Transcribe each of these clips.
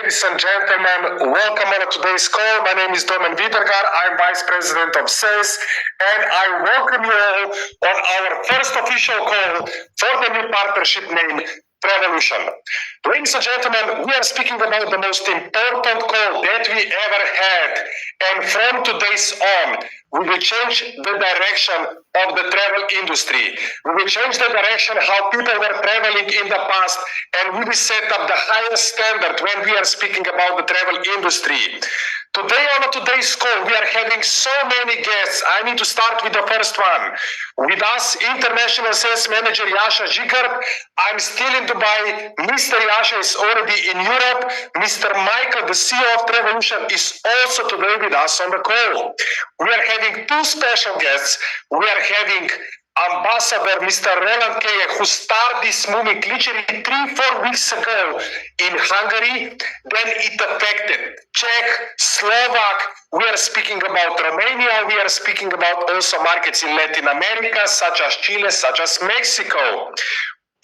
Ladies and gentlemen, welcome on today's call. My name is Domen Vidergar. I'm Vice President of Sales, and I welcome you all on our first official call for the new partnership named Travelution. Ladies and gentlemen, we are speaking about the most important call that we ever had, and from today's on, we will change the direction of the travel industry. We will change the direction how people were traveling in the past, and we will set up the highest standard when we are speaking about the travel industry. Today on today's call, we are having so many guests. I need to start with the first one. With us, International Sales Manager Jasha Zigart. I'm still in Dubai. Mr. Jasha is already in Europe. Mr. Michael, the CEO of Travelution, is also today with us on the call. We are having two special guests. We are having Ambassador Mr. Roland Keye, who started this movement literally 3-4 weeks ago in Hungary. Then it affected Czech, Slovak. We are speaking about Romania. We are speaking about also markets in Latin America, such as Chile, such as Mexico.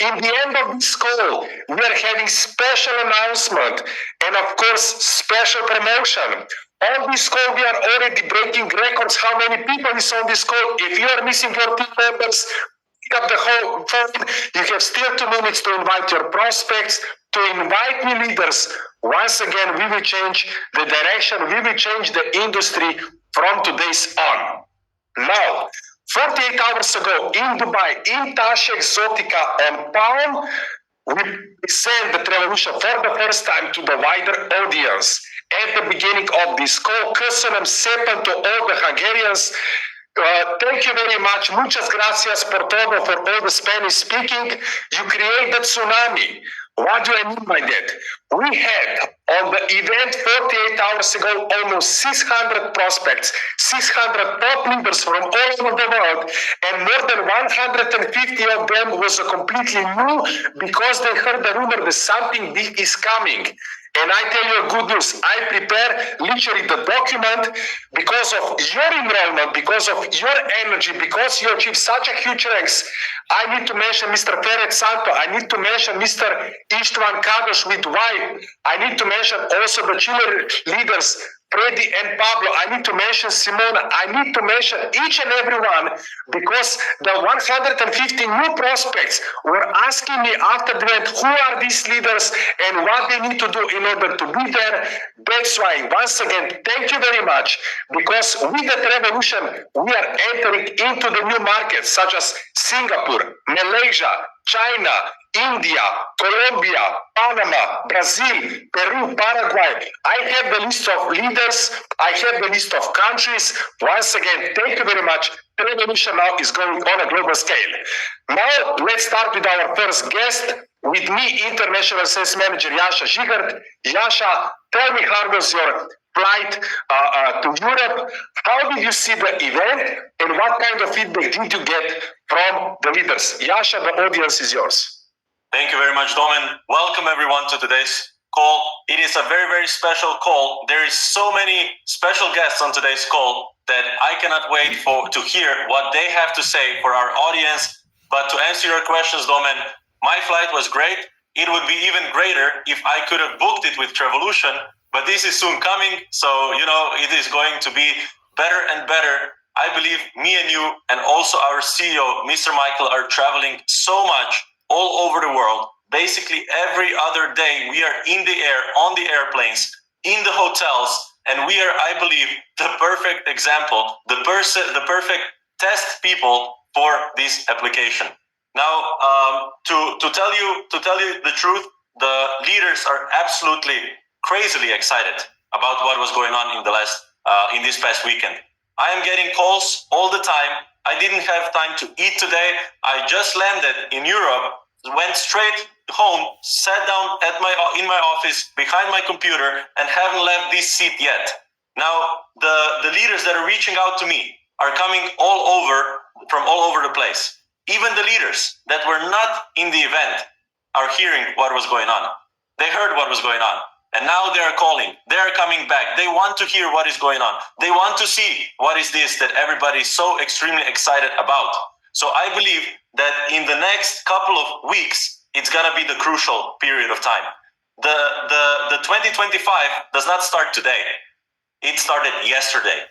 In the end of this call, we are having special announcement and of course special promotion. On this call, we are already breaking records. How many people is on this call? If you are missing your team members, pick up the whole phone. You have still 2 minutes to invite your prospects, to invite new leaders. Once again, we will change the direction. We will change the industry from today's on. Now, 48 hours ago in Dubai, in Tasha Exotica on Palm, we present the Travelution for the first time to the wider audience. At the beginning of this call, Köszönöm szépen to all the Hungarians. Thank you very much. Muchas gracias por todo for all the Spanish speaking. You create the tsunami. What do I mean by that? We had on the event 48 hours ago almost 600 prospects, 600 top leaders from all over the world, and more than 150 of them was completely new because they heard the rumor that something big is coming. And I tell you good news, I prepare literally the document because of your enrollment, because of your energy, because you achieve such a huge ranks. I need to mention Mr. Peret Santo. I need to mention Mr. Istvan Kadosh with wife. I need to mention also the Chile leaders, Freddy and Pablo. I need to mention Simona. I need to mention each and every one because the 150 new prospects were asking me after the event, who are these leaders and what they need to do in order to be there. That's why, once again, thank you very much, because with the Travelution, we are entering into the new markets such as Singapore, Malaysia, China, India, Colombia, Panama, Brazil, Peru, Paraguay. I have the list of leaders. I have the list of countries. Once again, thank you very much. Travelution now is going on a global scale. Now, let's start with our first guest. With me, International Sales Manager Jasha Zigart. Jasha, tell me how was your flight to Europe? How did you see the event? And what kind of feedback did you get from the leaders? Jasha, the audience is yours. Thank you very much, Domen. Welcome everyone to today's call. It is a very, very special call. There is so many special guests on today's call that I cannot wait to hear what they have to say for our audience. But to answer your questions, Domen, my flight was great. It would be even greater if I could have booked it with Travelution, but this is soon coming. So, it is going to be better and better. I believe me and you and also our CEO, Mr. Michael, are traveling so much all over the world. Basically every other day we are in the air, on the airplanes, in the hotels, and we are, I believe, the perfect example, the perfect test people for this application. Now, to tell you the truth, the leaders are absolutely crazily excited about what was going on in this past weekend. I am getting calls all the time. I didn't have time to eat today. I just landed in Europe, went straight home, sat down in my office behind my computer, and haven't left this seat yet. Now, the leaders that are reaching out to me are coming from all over the place. Even the leaders that were not in the event are hearing what was going on. They heard what was going on. And now they are calling. They are coming back. They want to hear what is going on. They want to see what is this that everybody is so extremely excited about. So I believe that in the next couple of weeks, it's going to be the crucial period of time. the 2025 does not start today. It started yesterday.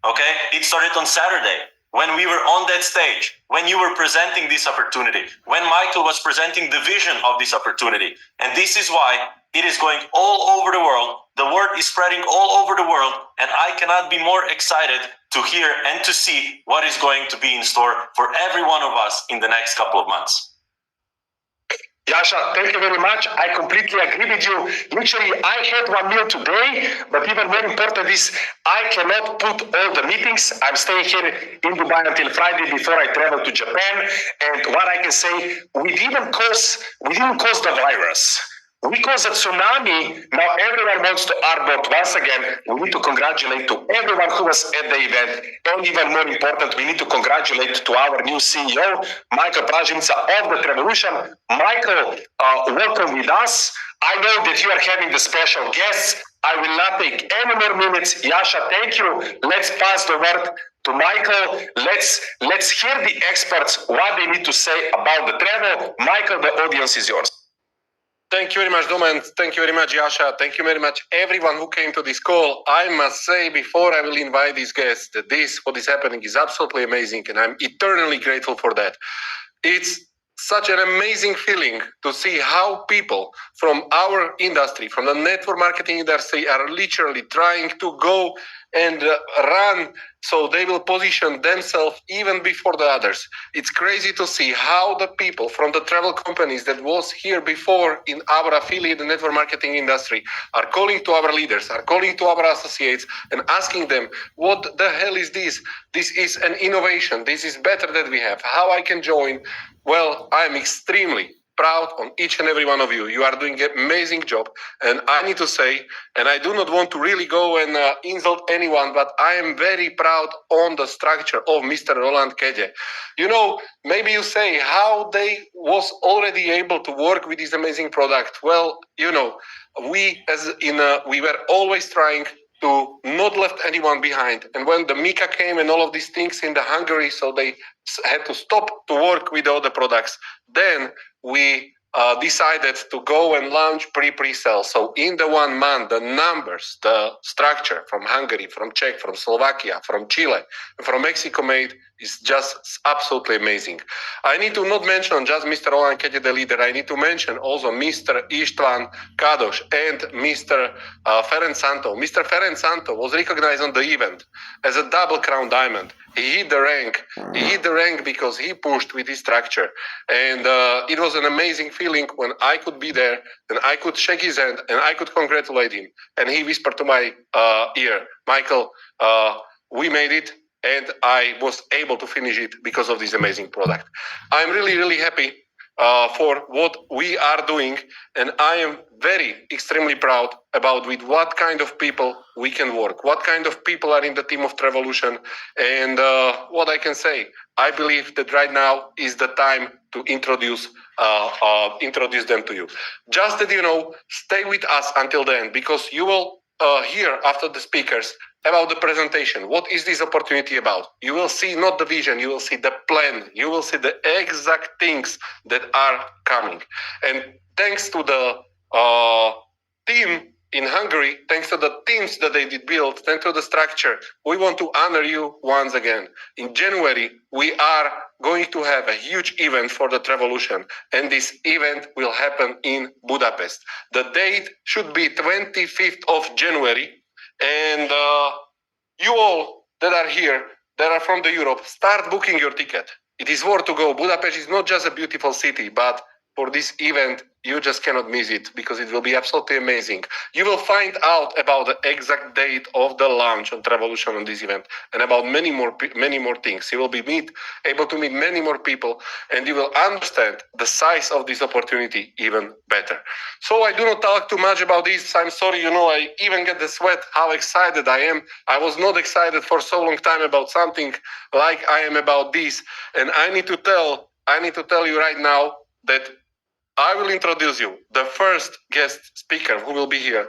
Okay? It started on Saturday when we were on that stage, when you were presenting this opportunity, when Michael was presenting the vision of this opportunity. And this is why it is going all over the world. The word is spreading all over the world. And I cannot be more excited to hear and to see what is going to be in store for every one of us in the next couple of months. Yasha, thank you very much. I completely agree with you. Literally, I had one meal today, but even more important is I cannot put all the meetings. I'm staying here in Dubai until Friday before I travel to Japan. And what I can say, we didn't cause the virus. We caused a tsunami. Now everyone wants to artboard once again. We need to congratulate to everyone who was at the event. And even more important, we need to congratulate to our new CEO, Michael Pražnica of the Travelution. Michael, welcome with us. I know that you are having the special guests. I will not take any more minutes. Yasha, thank you. Let's pass the word to Michael. Let's hear the experts what they need to say about the travel. Michael, the audience is yours. Thank you very much, Domen. Thank you very much, Yasha. Thank you very much, everyone who came to this call. I must say, before I will invite these guests, that what is happening is absolutely amazing, and I'm eternally grateful for that. It's such an amazing feeling to see how people from our industry, from the network marketing industry, are literally trying to go and run so they will position themselves even before the others. It's crazy to see how the people from the travel companies that was here before in our affiliate network marketing industry are calling to our leaders, are calling to our associates and asking them, what the hell is this? This is an innovation. This is better than we have. How I can join? Well, I'm extremely proud on each and every one of you. You are doing an amazing job. And I need to say, and I do not want to really go and insult anyone, but I am very proud on the structure of Mr. Roland Kedje. You know, maybe you say how they was already able to work with this amazing product. Well, you know, we were always trying to not left anyone behind. And when the Mika came and all of these things in the Hungary, so they had to stop to work with all the products. Then we decided to go and launch pre-sale. So in the 1 month, the numbers, the structure from Hungary, from Czech, from Slovakia, from Chile, from Mexico made is just absolutely amazing. I need to not mention just Mr. Roland Kedje, the leader. I need to mention also Mr. István Kados and Mr. Ferenc Santo. Mr. Ferenc Santo was recognized on the event as a double crown diamond. He hit the rank. He hit the rank because he pushed with his structure. And it was an amazing feeling when I could be there and I could shake his hand and I could congratulate him. And he whispered to my ear, Michael, we made it. And I was able to finish it because of this amazing product. I'm really, really happy for what we are doing. And I am extremely proud about with what kind of people we can work, what kind of people are in the team of Travelution. And what I can say, I believe that right now is the time to introduce them to you. Just that, you know, stay with us until then, because you will hear after the speakers about the presentation. What is this opportunity about? You will see not the vision, you will see the plan, you will see the exact things that are coming. And thanks to the team in Hungary, thanks to the teams that they did build, thanks to the structure, we want to honor you once again. In January, we are going to have a huge event for the Travelution, and this event will happen in Budapest. The date should be 25th of January, and you all that are here, that are from the Europe, start booking your ticket. It is worth to go. Budapest is not just a beautiful city, but for this event, you just cannot miss it because it will be absolutely amazing. You will find out about the exact date of the launch on Travelution on this event and about many more things. You will be able to meet many more people, and you will understand the size of this opportunity even better. So I do not talk too much about this. I'm sorry, you know, I even get the sweat how excited I am. I was not excited for so long time about something like I am about this. And I need to tell you right now that I will introduce you the first guest speaker who will be here.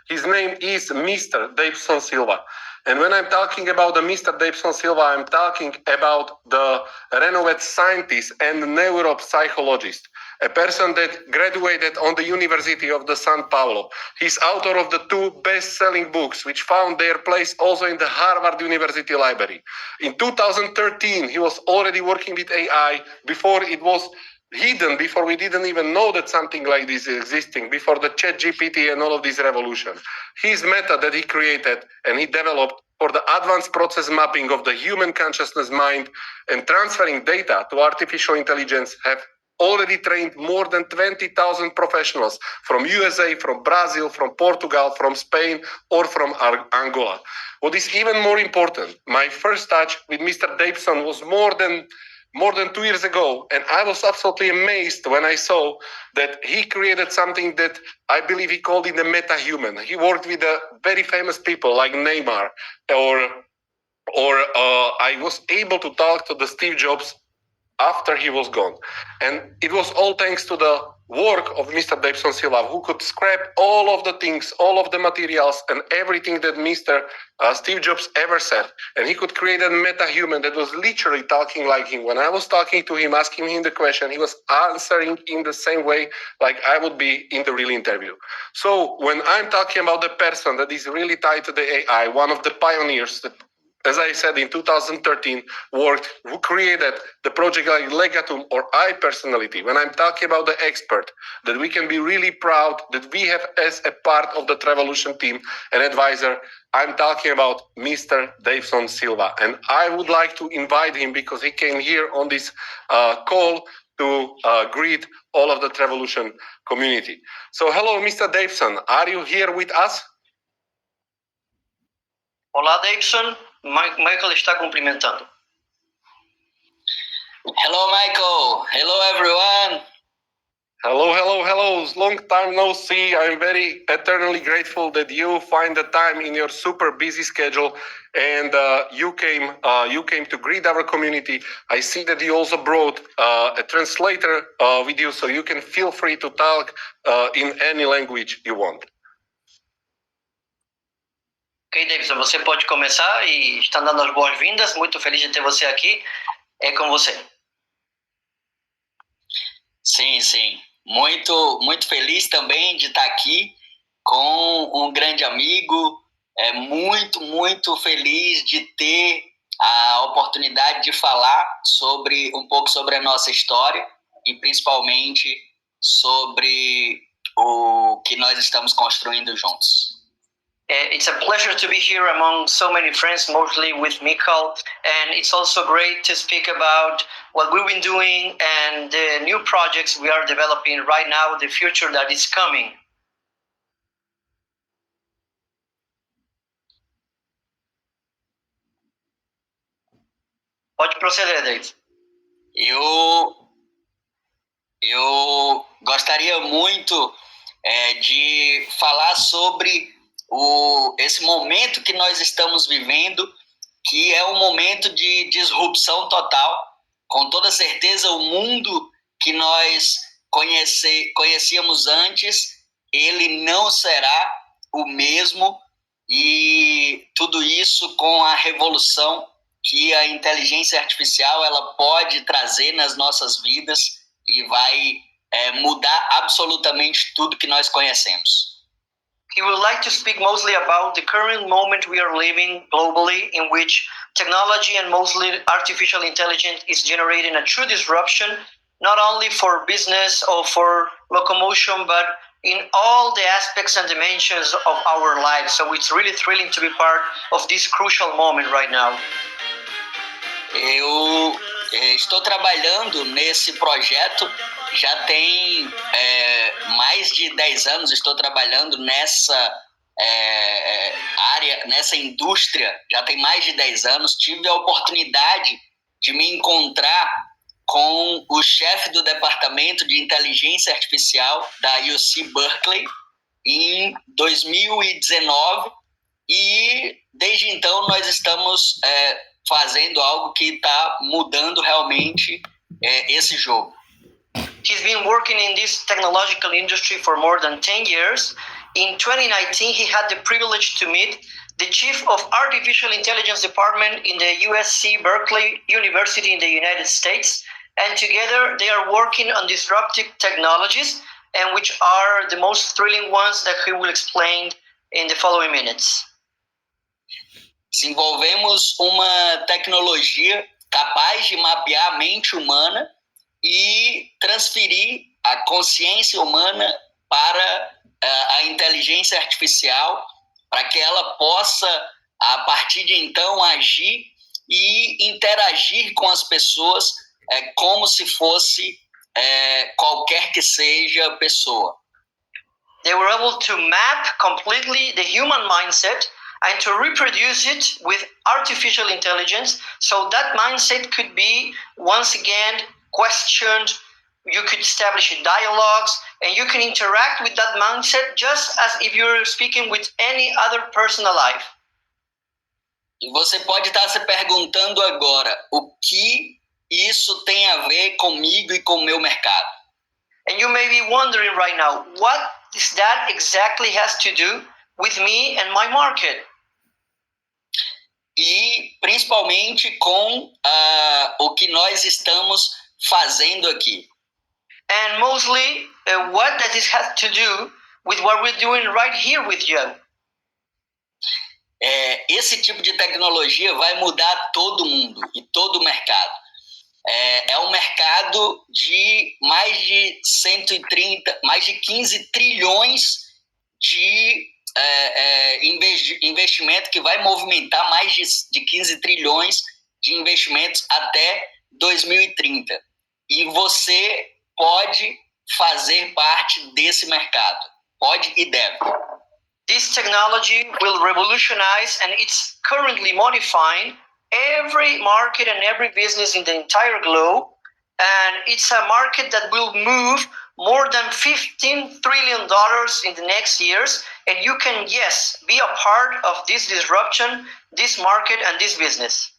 His name is Mr. Davidson Silva. And when I'm talking about the Mr. Davidson Silva, I'm talking about the renowned scientist and neuropsychologist. a person that graduated on the University of the São Paulo. He's author of the 2 best-selling books, which found their place also in the Harvard University Library. In 2013, he was already working with AI before it was hidden, before we didn't even know that something like this is existing, before the ChatGPT and all of this revolution. His method that he created and he developed for the advanced process mapping of the human consciousness mind and transferring data to artificial intelligence have already trained more than 20,000 professionals from USA, from Brazil, from Portugal, from Spain, or from Angola. What is even more important, my first touch with Mr. Davidson was more than 2 years ago, and I was absolutely amazed when I saw that he created something that I believe he called it the meta-human. He worked with very famous people like Neymar, or I was able to talk to the Steve Jobs after he was gone. And it was all thanks to the work of Mr. Davidson Silva, who could scrap all of the things, all of the materials, and everything that Mr. Steve Jobs ever said. And he could create a meta-human that was literally talking like him. When I was talking to him, asking him the question, he was answering in the same way like I would be in the real interview. So when I'm talking about the person that is really tied to the AI, one of the pioneers that, as I said, in 2013, who created the project like Legatum or iPersonality. When I'm talking about the expert, that we can be really proud that we have as a part of the Travelution team, an advisor, I'm talking about Mr. Davidson Silva. And I would like to invite him because he came here on this call to greet all of the Travelution community. So hello, Mr. Davidson, are you here with us? Olá, Davidson. Michael está cumprimentando. Hello, Michael. Hello, everyone. Hello. Long time no see. I'm very eternally grateful that you find the time in your super busy schedule and you came to greet our community. I see that you also brought a translator with you, so you can feel free to talk in any language you want. Ok, Davidson, você pode começar e está dando as boas-vindas. Muito feliz de ter você aqui. É com você. Sim. Muito feliz também de estar aqui com um grande amigo. Muito feliz de ter a oportunidade de falar um pouco sobre a nossa história e principalmente sobre o que nós estamos construindo juntos. It's a pleasure to be here among so many friends, mostly with Michael, and it's also great to speak about what we've been doing and the new projects we are developing right now, the future that is coming. Pode proceder, David. Eu gostaria muito de falar sobre esse momento que nós estamos vivendo, que é um momento de disrupção total. Com toda certeza, o mundo que nós conhecíamos antes, ele não será o mesmo, e tudo isso com a revolução que a inteligência artificial ela pode trazer nas nossas vidas e vai mudar absolutamente tudo que nós conhecemos. He would like to speak mostly about the current moment we are living globally, in which technology and mostly artificial intelligence is generating a true disruption, not only for business or for locomotion, but in all the aspects and dimensions of our lives. So it's really thrilling to be part of this crucial moment right now. Eu estou trabalhando nesse projeto já tem mais de 10 anos, estou trabalhando nessa área, nessa indústria, já tem mais de 10 anos. Tive a oportunidade de me encontrar com o chefe do departamento de inteligência artificial da UC Berkeley em 2019 e desde então nós estamos fazendo algo que está mudando realmente esse jogo. He's been working in this technological industry for more than 10 years. In 2019, he had the privilege to meet the chief of artificial intelligence department in the USC Berkeley University in the United States. and together they are working on disruptive technologies, and which are the most thrilling ones that he will explain in the following minutes. Desenvolvemos uma tecnologia capaz de mapear a mente humana e transferir a consciência humana para a inteligência artificial, para que ela possa, a partir de então, agir e interagir com as pessoas como se fosse qualquer que seja a pessoa. They were able to map completely the human mindset and to reproduce it with artificial intelligence, so that mindset could be once again questioned. You could establish dialogues and you can interact with that mindset just as if you're speaking with any other person alive. E você pode estar se perguntando agora, o que isso tem a ver comigo e com o meu mercado? And you may be wondering right now, what does that exactly has to do with me and my market? E principalmente com o que nós estamos fazendo aqui. And mostly, what does this have to do with what we're doing right here with you? Esse tipo de tecnologia vai mudar todo mundo e todo o mercado. É um mercado de mais de 15 trilhões de investimento, que vai movimentar mais de 15 trilhões de investimentos até 2030. E você pode fazer parte desse mercado. Pode e deve. This technology will revolutionize, and it's currently modifying every market and every business in the entire globe. And it's a market that will move more than $15 trillion in the next years. And you can, yes, be a part of this disruption, this market, and this business.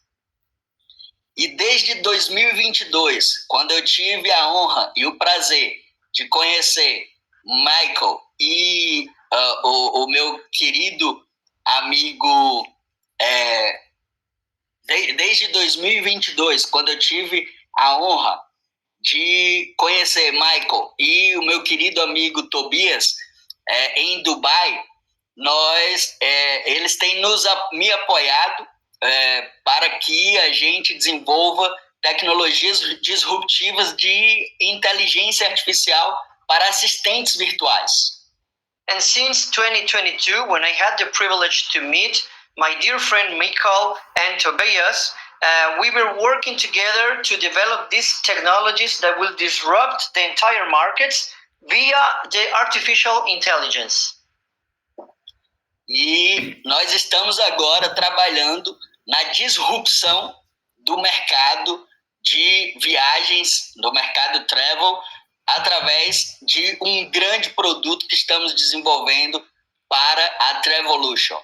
E desde 2022, quando eu tive a honra e o prazer de conhecer Michael e o meu querido amigo, desde 2022, quando eu tive a honra de conhecer Michael e o meu querido amigo Tobias em Dubai, eles têm me apoiado para que a gente desenvolva tecnologias disruptivas de inteligência artificial para assistentes virtuais. And since 2022, when I had the privilege to meet my dear friend Michael and Tobias, we were working together to develop these technologies that will disrupt the entire markets via the artificial intelligence. E nós estamos agora trabalhando na disrupção do mercado de viagens, do mercado travel, através de um grande produto que estamos desenvolvendo para a Travelution.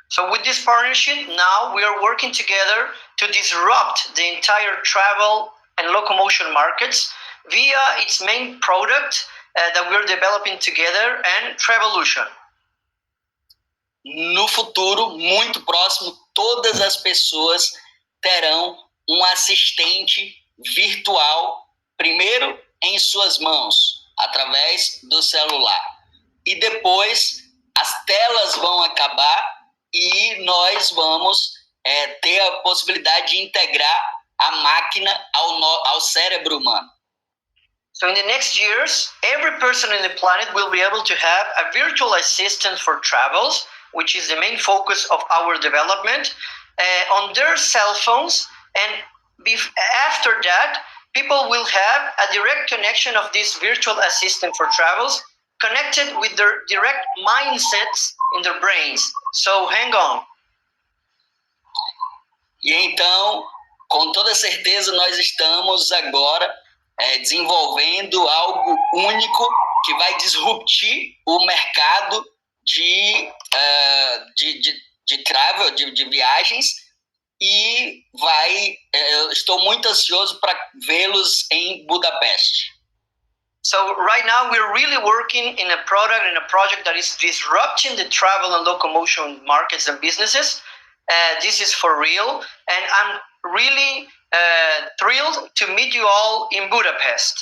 So with this partnership, now we are working together to disrupt the entire travel and locomotion markets via its main product that we're developing together, and Travelution. No futuro, muito próximo, todas as pessoas terão um assistente virtual, primeiro em suas mãos, através do celular. E depois, as telas vão acabar e nós vamos ter a possibilidade de integrar a máquina ao cérebro humano. So in the next years, every person on the planet will be able to have a virtual assistant for travels, which is the main focus of our development, on their cell phones. And after that, people will have a direct connection of this virtual assistant for travels connected with their direct mindsets in their brains. So hang on. E então, com toda certeza, nós estamos agora desenvolvendo algo único que vai disruptir o mercado de travel, de viagens, e estou muito ansioso para vê-los em Budapeste. So right now we're really working in a project that is disrupting the travel and locomotion markets and businesses. This is for real, and I'm really thrilled to meet you all in Budapest.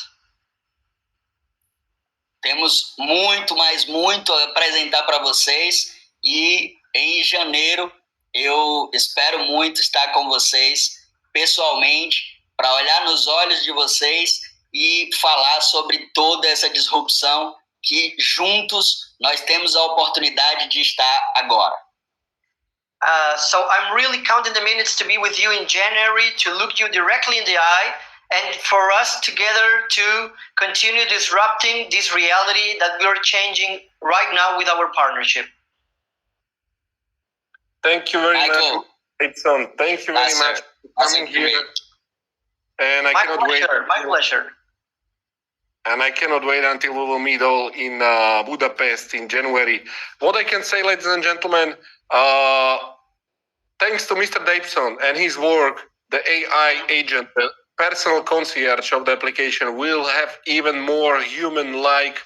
Temos muito, mas muito a apresentar para vocês e em janeiro eu espero muito estar com vocês pessoalmente para olhar nos olhos de vocês e falar sobre toda essa disrupção que juntos nós temos a oportunidade de estar agora. So I'm really counting the minutes to be with you in January, to look you directly in the eye, and for us together to continue disrupting this reality that we're changing right now with our partnership. Thank you very Michael. much, Edson. Thank you very much for coming here. And I cannot wait. My pleasure. And I cannot wait until we will meet all in Budapest in January. What I can say, ladies and gentlemen, thanks to Mr. Davidson and his work, the AI agent, the personal concierge of the application will have even more human-like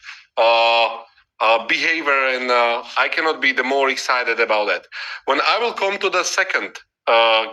behavior, and I cannot be the more excited about that. When I will come to the second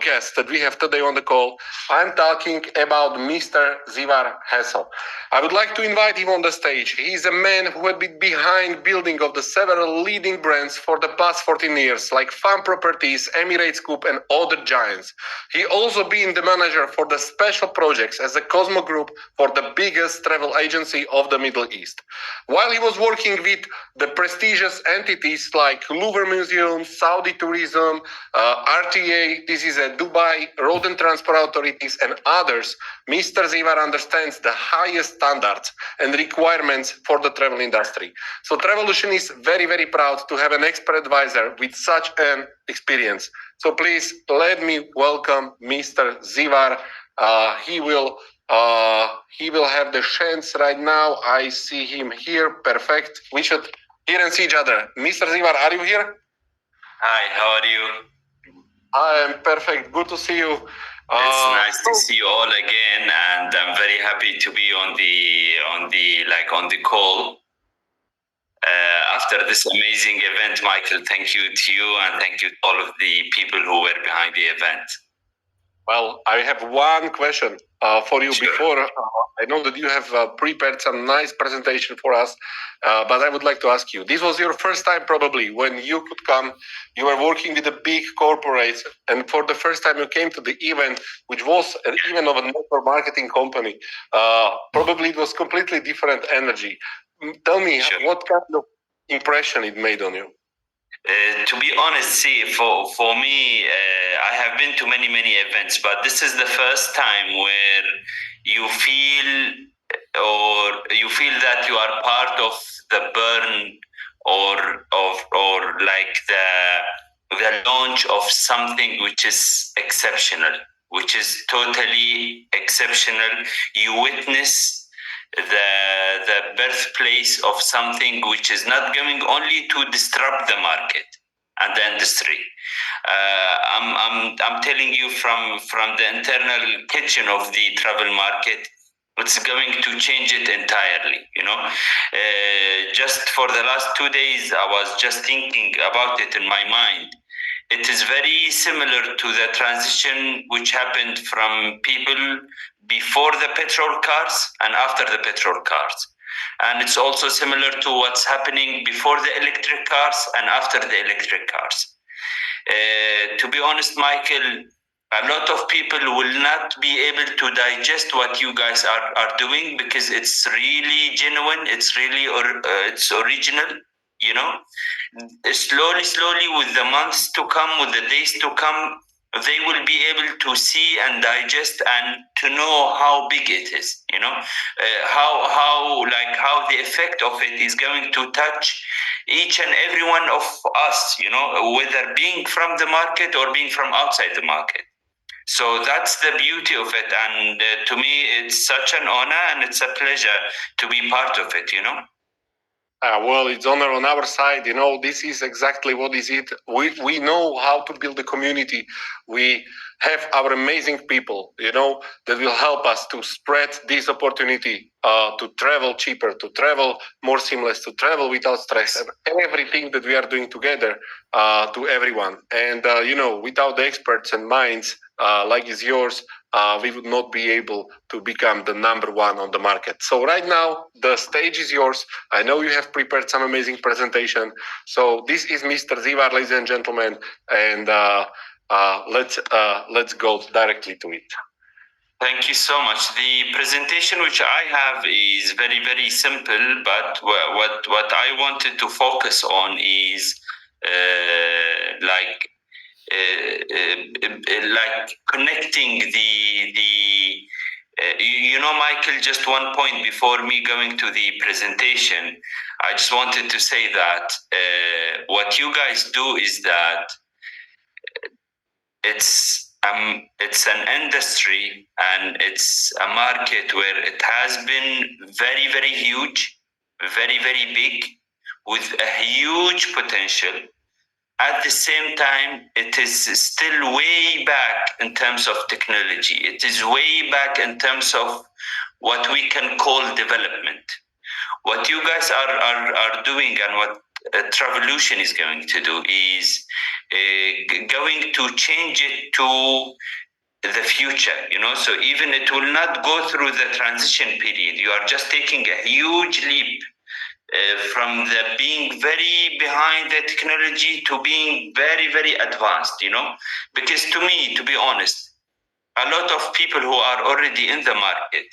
guest that we have today on the call, I'm talking about Mr. Zivar Hessel. I would like to invite him on the stage. He's a man who had been behind building of the several leading brands for the past 14 years, like Fun Properties, Emirates Group, and other giants. He also been the manager for the special projects as a Cosmo Group for the biggest travel agency of the Middle East. While he was working with the prestigious entities like Louvre Museum, Saudi Tourism, RTA, this is a Dubai Road and Transport Authorities, and others, Mr. Zivar understands the highest standards and requirements for the travel industry. So Travelution is very, very proud to have an expert advisor with such an experience. So please let me welcome Mr. Zivar. He will have the chance right now. I see him here. Perfect. We should hear and see each other. Mr. Zivar, are you here? Hi, how are you? I am perfect. Good to see you. It's nice to see you all again, and I'm very happy to be on the call after this amazing event. Michael, thank you to you, and thank you to all of the people who were behind the event. Well, I have one question for you. Sure. Before. I know that you have prepared some nice presentation for us, but I would like to ask you, this was your first time probably when you could come. You were working with the big corporates, and for the first time you came to the event, which was an event of a network marketing company. Probably it was completely different energy. Tell me, Sure. what kind of impression it made on you? To be honest, see, for me, I have been to many events, but this is the first time where you feel that you are part of the burn or like the launch of something which is exceptional, which is totally exceptional. You witness the birthplace of something which is not going only to disrupt the market and the industry. I'm telling you from the internal kitchen of the travel market, it's going to change it entirely. Just for the last 2 days, I was just thinking about it in my mind. It is very similar to the transition which happened from people before the petrol cars and after the petrol cars. And it's also similar to what's happening before the electric cars and after the electric cars. To be honest, Michael, a lot of people will not be able to digest what you guys are doing because it's really genuine. It's really it's original. Slowly with the months to come, with the days to come, they will be able to see and digest and to know how big it is, how the effect of it is going to touch each and every one of us, whether being from the market or being from outside the market. So that's the beauty of it. And to me, it's such an honor and it's a pleasure to be part of it, Well, it's honor on our side. This is exactly what is it. We know how to build a community. We have our amazing people, that will help us to spread this opportunity to travel cheaper, to travel more seamless, to travel without stress, and everything that we are doing together to everyone. And, without the experts and minds like is yours, we would not be able to become the number one on the market. So right now, the stage is yours. I know you have prepared some amazing presentation. So this is Mr. Zivar, ladies and gentlemen, and let's go directly to it. Thank you so much. The presentation which I have is very, very simple, but what I wanted to focus on is like connecting Michael, just one point before me going to the presentation. I just wanted to say that what you guys do is that it's an industry and it's a market where it has been very, very huge, very, very big, with a huge potential. At the same time, it is still way back in terms of technology. It is way back in terms of what we can call development. What you guys are doing and what Travelution is going to do is going to change it to the future, so even it will not go through the transition period. You are just taking a huge leap from the being very behind the technology to being very, very advanced, because to me, to be honest, a lot of people who are already in the market,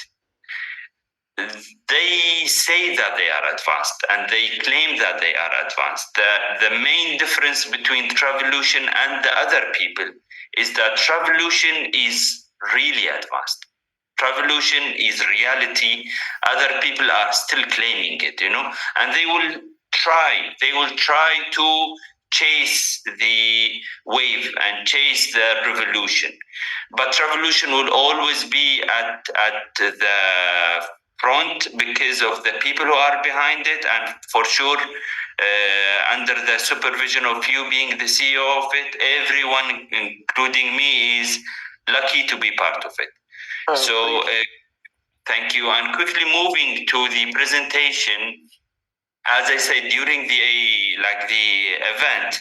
they say that they are advanced and they claim that they are advanced. The main difference between Travelution and the other people is that Travelution is really advanced. Travelution is reality. Other people are still claiming it, and they will try to chase the wave and chase the revolution. But Travelution will always be at the front because of the people who are behind it, and for sure under the supervision of you being the CEO of it, everyone, including me, is lucky to be part of it. So thank you. And quickly moving to the presentation, as I said during the event,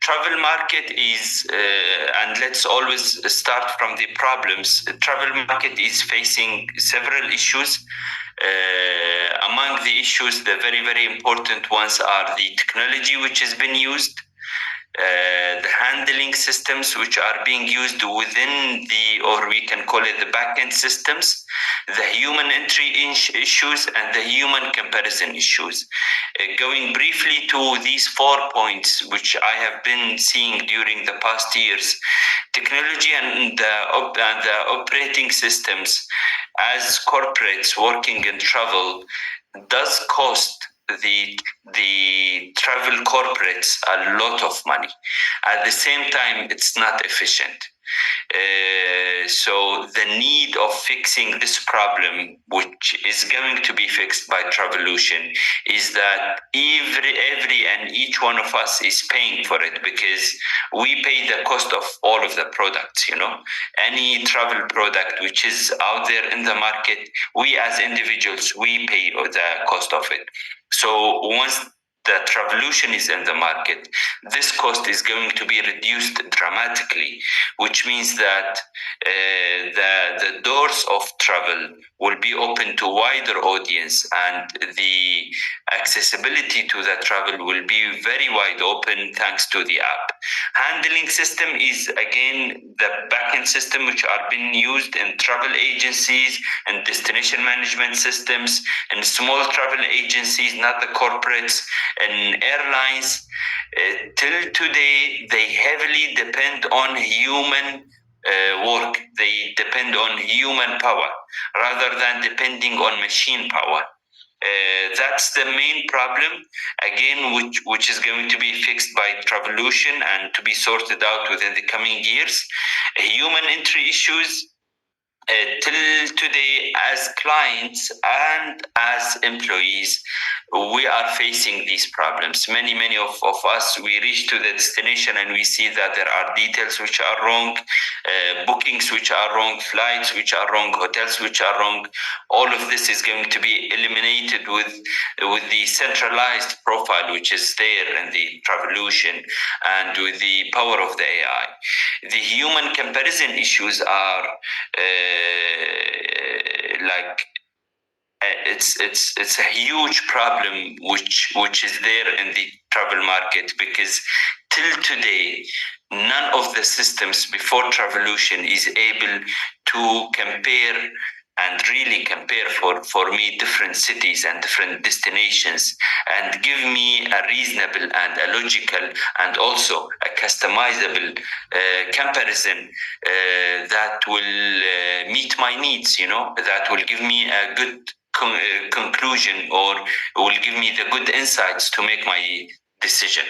travel market is, and let's always start from the problems. The travel market is facing several issues. Among the issues, the very, very important ones are the technology which has been used, the handling systems which are being used within or we can call it the backend systems, the human entry issues, and the human comparison issues. Going briefly to these 4 points, which I have been seeing during the past years, technology and the operating systems as corporates working in travel does cost the travel corporates a lot of money. At the same time, it's not efficient. So the need of fixing this problem, which is going to be fixed by Travelution, is that every and each one of us is paying for it, because we pay the cost of all of the products. Any travel product which is out there in the market, we as individuals, we pay the cost of it. So once the Travelution is in the market, this cost is going to be reduced dramatically, which means that the doors of travel will be open to wider audience, and the accessibility to the travel will be very wide open thanks to the app. Handling system is again the backend system which are being used in travel agencies and destination management systems and small travel agencies, not the corporates, and airlines. Till today, they heavily depend on human work. They depend on human power rather than depending on machine power. That's the main problem, again, which is going to be fixed by Travelution and to be sorted out within the coming years. Human entry issues. till today, as clients and as employees, we are facing these problems. Many of us, we reach to the destination and we see that there are details which are wrong, bookings which are wrong, flights which are wrong, hotels which are wrong. All of this is going to be eliminated with the centralized profile which is there in the Travelution and with the power of the AI. The human comparison issues are it's a huge problem which is there in the travel market, because till today none of the systems before Travelution is able to compare and really compare for me different cities and different destinations and give me a reasonable and a logical and also a customizable comparison that will meet my needs, that will give me a good conclusion or will give me the good insights to make my decision.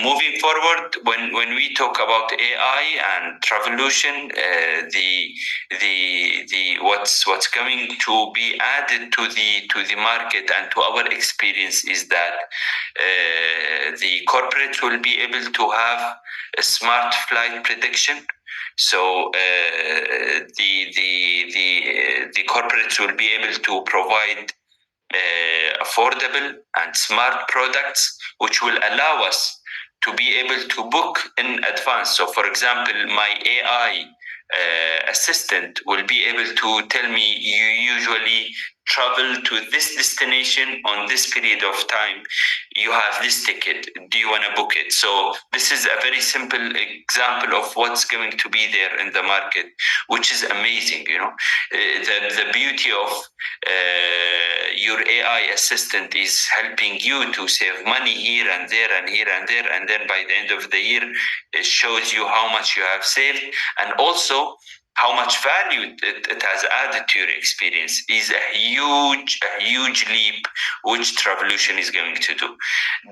Moving forward, when we talk about AI and Travelution, the what's going to be added to the market and to our experience is that the corporates will be able to have a smart flight prediction. So the corporates will be able to provide affordable and smart products which will allow us to be able to book in advance. So for example, my AI assistant will be able to tell me, you usually travel to this destination on this period of time, you have this ticket, do you want to book it? So this is a very simple example of what's going to be there in the market, which is amazing. The beauty of your AI assistant is helping you to save money here and there and here and there, and then by the end of the year it shows you how much you have saved, and also how much value it has added to your experience. Is a huge leap which Travelution is going to do.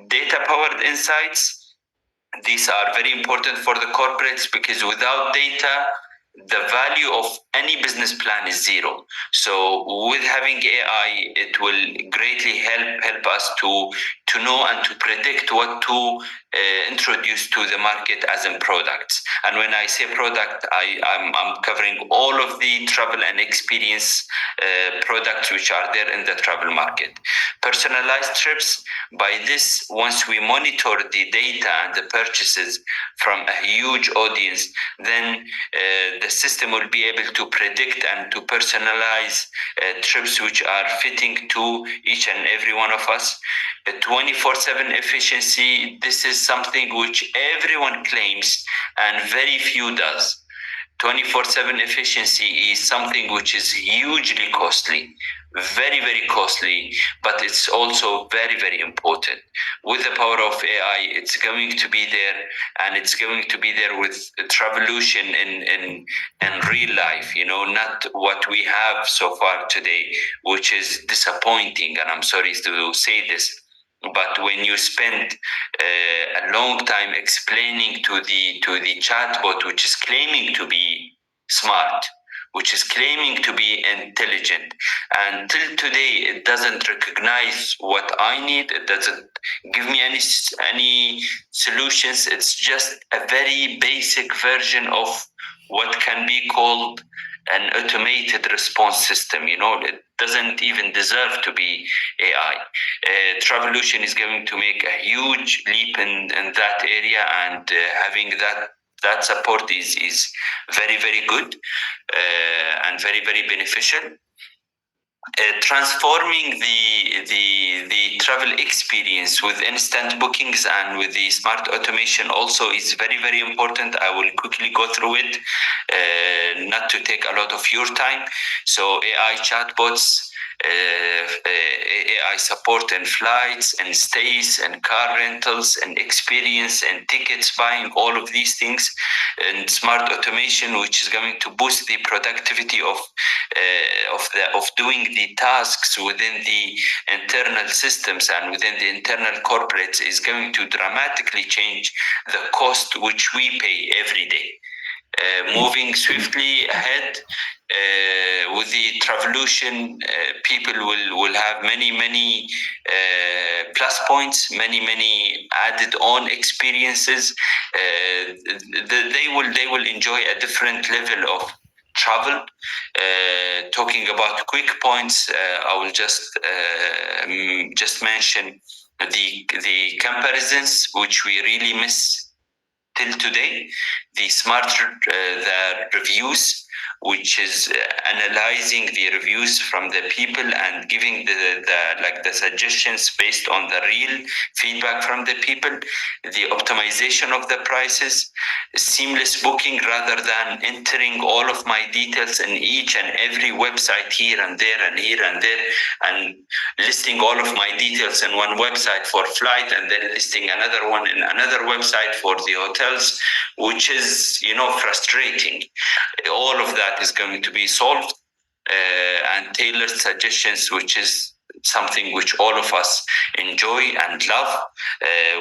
Data-powered insights, these are very important for the corporates, because without data, the value of any business plan is zero. So with having AI, it will greatly help us to know and to predict what to introduce to the market as in products. And when I say product, I'm covering all of the travel and experience products which are there in the travel market. Personalized trips, by this, once we monitor the data and the purchases from a huge audience, then the system will be able to predict and to personalize trips which are fitting to each and every one of us. 24/7 efficiency, this is something which everyone claims and very few does. 24/7 efficiency is something which is hugely costly, very costly, but it's also very important. With the power of AI, it's going to be there, and it's going to be there with Travelution in real life, not what we have so far today, which is disappointing, and I'm sorry to say this. But when you spend a long time explaining to the chatbot, which is claiming to be smart, which is claiming to be intelligent, and till today it doesn't recognize what I need, it doesn't give me any solutions. It's just a very basic version of what can be called an automated response system. It doesn't even deserve to be AI. Travelution is going to make a huge leap in that area, and having that support is very good and very beneficial. Transforming the travel experience with instant bookings and with the smart automation also is very important. I will quickly go through it, not to take a lot of your time. So AI chatbots, AI support in flights and stays and car rentals and experience and tickets buying, all of these things, and smart automation, which is going to boost the productivity of doing the tasks within the internal systems and within the internal corporates, is going to dramatically change the cost which we pay every day. moving swiftly ahead. With the Travelution, people will have many plus points, many added on experiences. They will enjoy a different level of travel. Talking about quick points, I will just mention the comparisons which we really miss till today, the the reviews, which is analyzing the reviews from the people and giving the suggestions based on the real feedback from the people, the optimization of the prices, seamless booking rather than entering all of my details in each and every website here and there and here and there, and listing all of my details in one website for flight and then listing another one in another website for the hotels, which is frustrating. All of that is going to be solved, and tailored suggestions, which is something which all of us enjoy and love,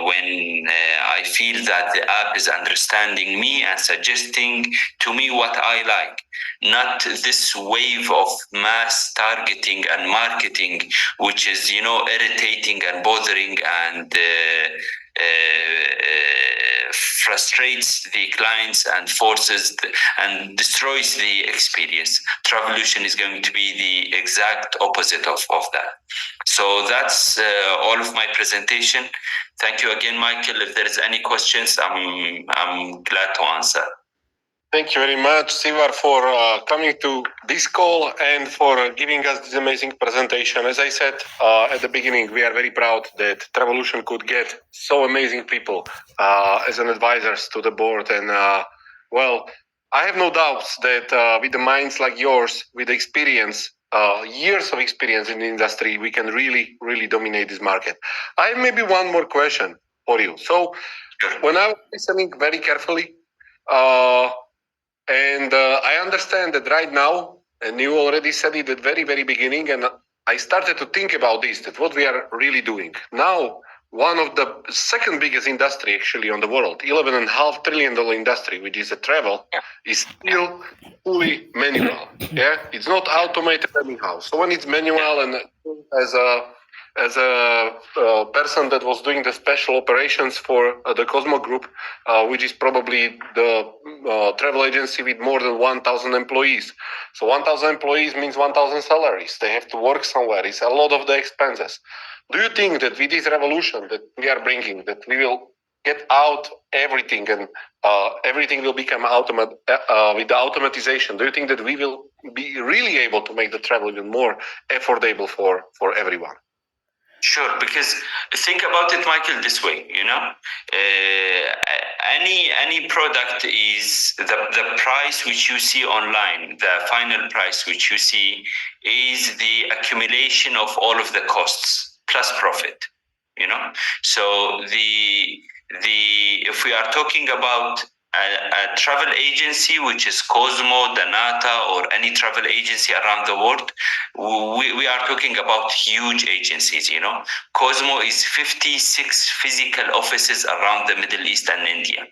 when I feel that the app is understanding me and suggesting to me what I like, not this wave of mass targeting and marketing, which is irritating and bothering and frustrates the clients and forces and destroys the experience. Travelution is going to be the exact opposite of that. So that's all of my presentation. Thank you again, Michael. If there is any questions, I'm glad to answer. Thank you very much, Sivar, for coming to this call and for giving us this amazing presentation. As I said at the beginning, we are very proud that Travelution could get so amazing people as an advisors to the board. And well, I have no doubts that with the minds like yours, with experience, years of experience in the industry, we can really dominate this market. I have maybe one more question for you. So when I was listening very carefully, and I understand that right now, and you already said it at the very beginning, and I started to think about this, that what we are really doing. Now, one of the second biggest industry actually on the world, $11.5 trillion industry, which is a travel, is still fully manual. Yeah, it's not automated anyhow. So when it's manual, and as a person that was doing the special operations for the Cosmo Group, which is probably the travel agency with more than 1,000 employees. So 1,000 employees means 1,000 salaries. They have to work somewhere. It's a lot of the expenses. Do you think that with this revolution that we are bringing, that we will get out everything and everything will become with the automatization? Do you think that we will be really able to make the travel even more affordable for everyone? Sure, because think about it, Michael, this way, any product is the price which you see online, the final price which you see is the accumulation of all of the costs plus profit, So if we are talking about a travel agency, which is Cosmo, Danata, or any travel agency around the world, we are talking about huge agencies, Cosmo is 56 physical offices around the Middle East and India,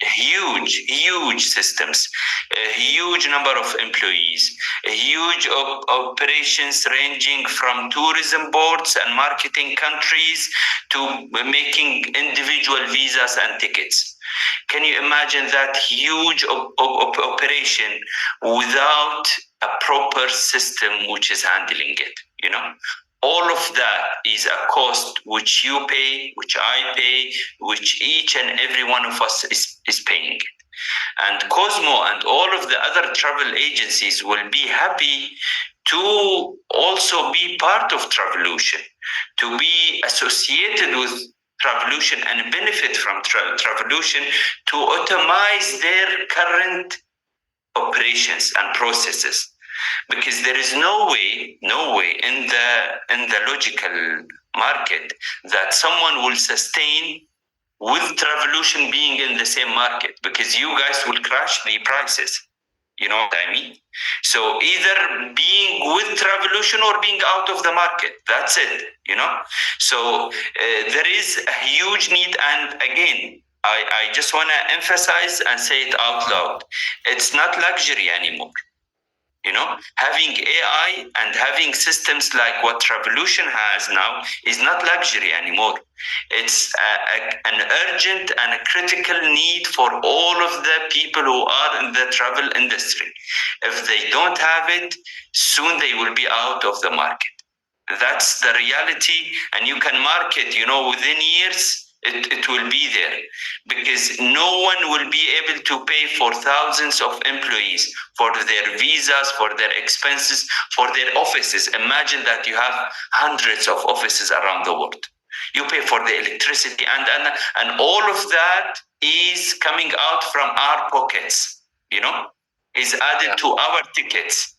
huge systems, a huge number of employees, a huge operations ranging from tourism boards and marketing countries to making individual visas and tickets. Can you imagine that huge operation without a proper system which is handling it? All of that is a cost which you pay, which I pay, which each and every one of us is paying. And Cosmo and all of the other travel agencies will be happy to also be part of Travelution, to be associated with Travelution and benefit from Travelution to automate their current operations and processes. Because there is no way in the logical market that someone will sustain with Travelution being in the same market, because you guys will crash the prices. You know what I mean? So either being with Travelution or being out of the market. That's it, So there is a huge need. And again, I just want to emphasize and say it out loud. It's not luxury anymore. You know, having AI and having systems like what Travelution has now is not luxury anymore. It's an urgent and a critical need for all of the people who are in the travel industry. If they don't have it, soon they will be out of the market. That's the reality, and you can market, within years. It will be there because no one will be able to pay for thousands of employees for their visas, for their expenses, for their offices. Imagine that you have hundreds of offices around the world. You pay for the electricity, and all of that is coming out from our pockets, is added to our tickets.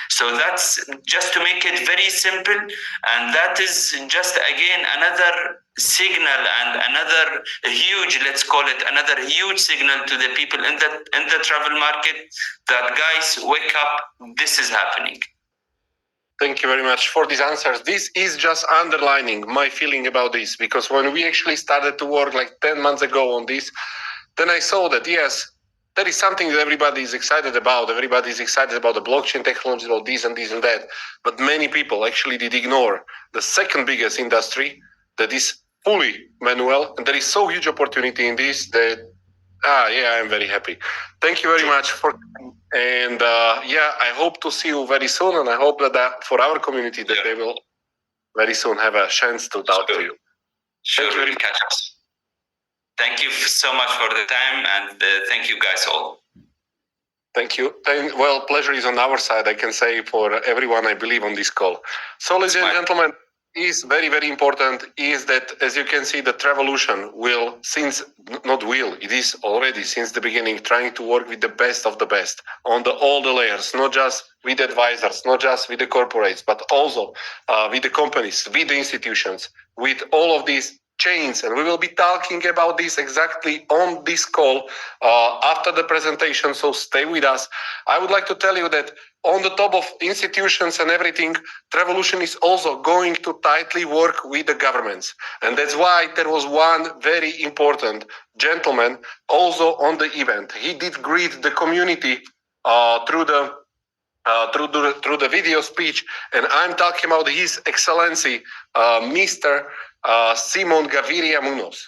So that's just to make it very simple, and that is just again another signal and another huge, let's call it another huge signal to the people in the travel market that guys, wake up, this is happening. Thank you very much for these answers. This is just underlining my feeling about this, because when we actually started to work like 10 months ago on this, then I saw that, yes, that is something that everybody is excited about. Everybody is excited about the blockchain technology, about this and this and that. But many people actually did ignore the second biggest industry that is fully manual. And there is so huge opportunity in this that, I'm very happy. Thank you very much for, and I hope to see you very soon. And I hope that for our community that they will very soon have a chance to talk to you. Sure, Thank you very we'll catch us. Thank you so much for the time, and thank you guys all. Thank you. Well, pleasure is on our side, I can say, for everyone, I believe, on this call. So, ladies and gentlemen, is very, very important is that, as you can see, the Travelution it is already since the beginning trying to work with the best of the best on all the layers, not just with advisors, not just with the corporates, but also with the companies, with the institutions, with all of these chains. And we will be talking about this exactly on this call after the presentation, so stay with us. I would like to tell you that on the top of institutions and everything, Travelution is also going to tightly work with the governments. And that's why there was one very important gentleman also on the event. He did greet the community through the video speech, and I'm talking about His Excellency, Mr. Simon Gaviria Munoz.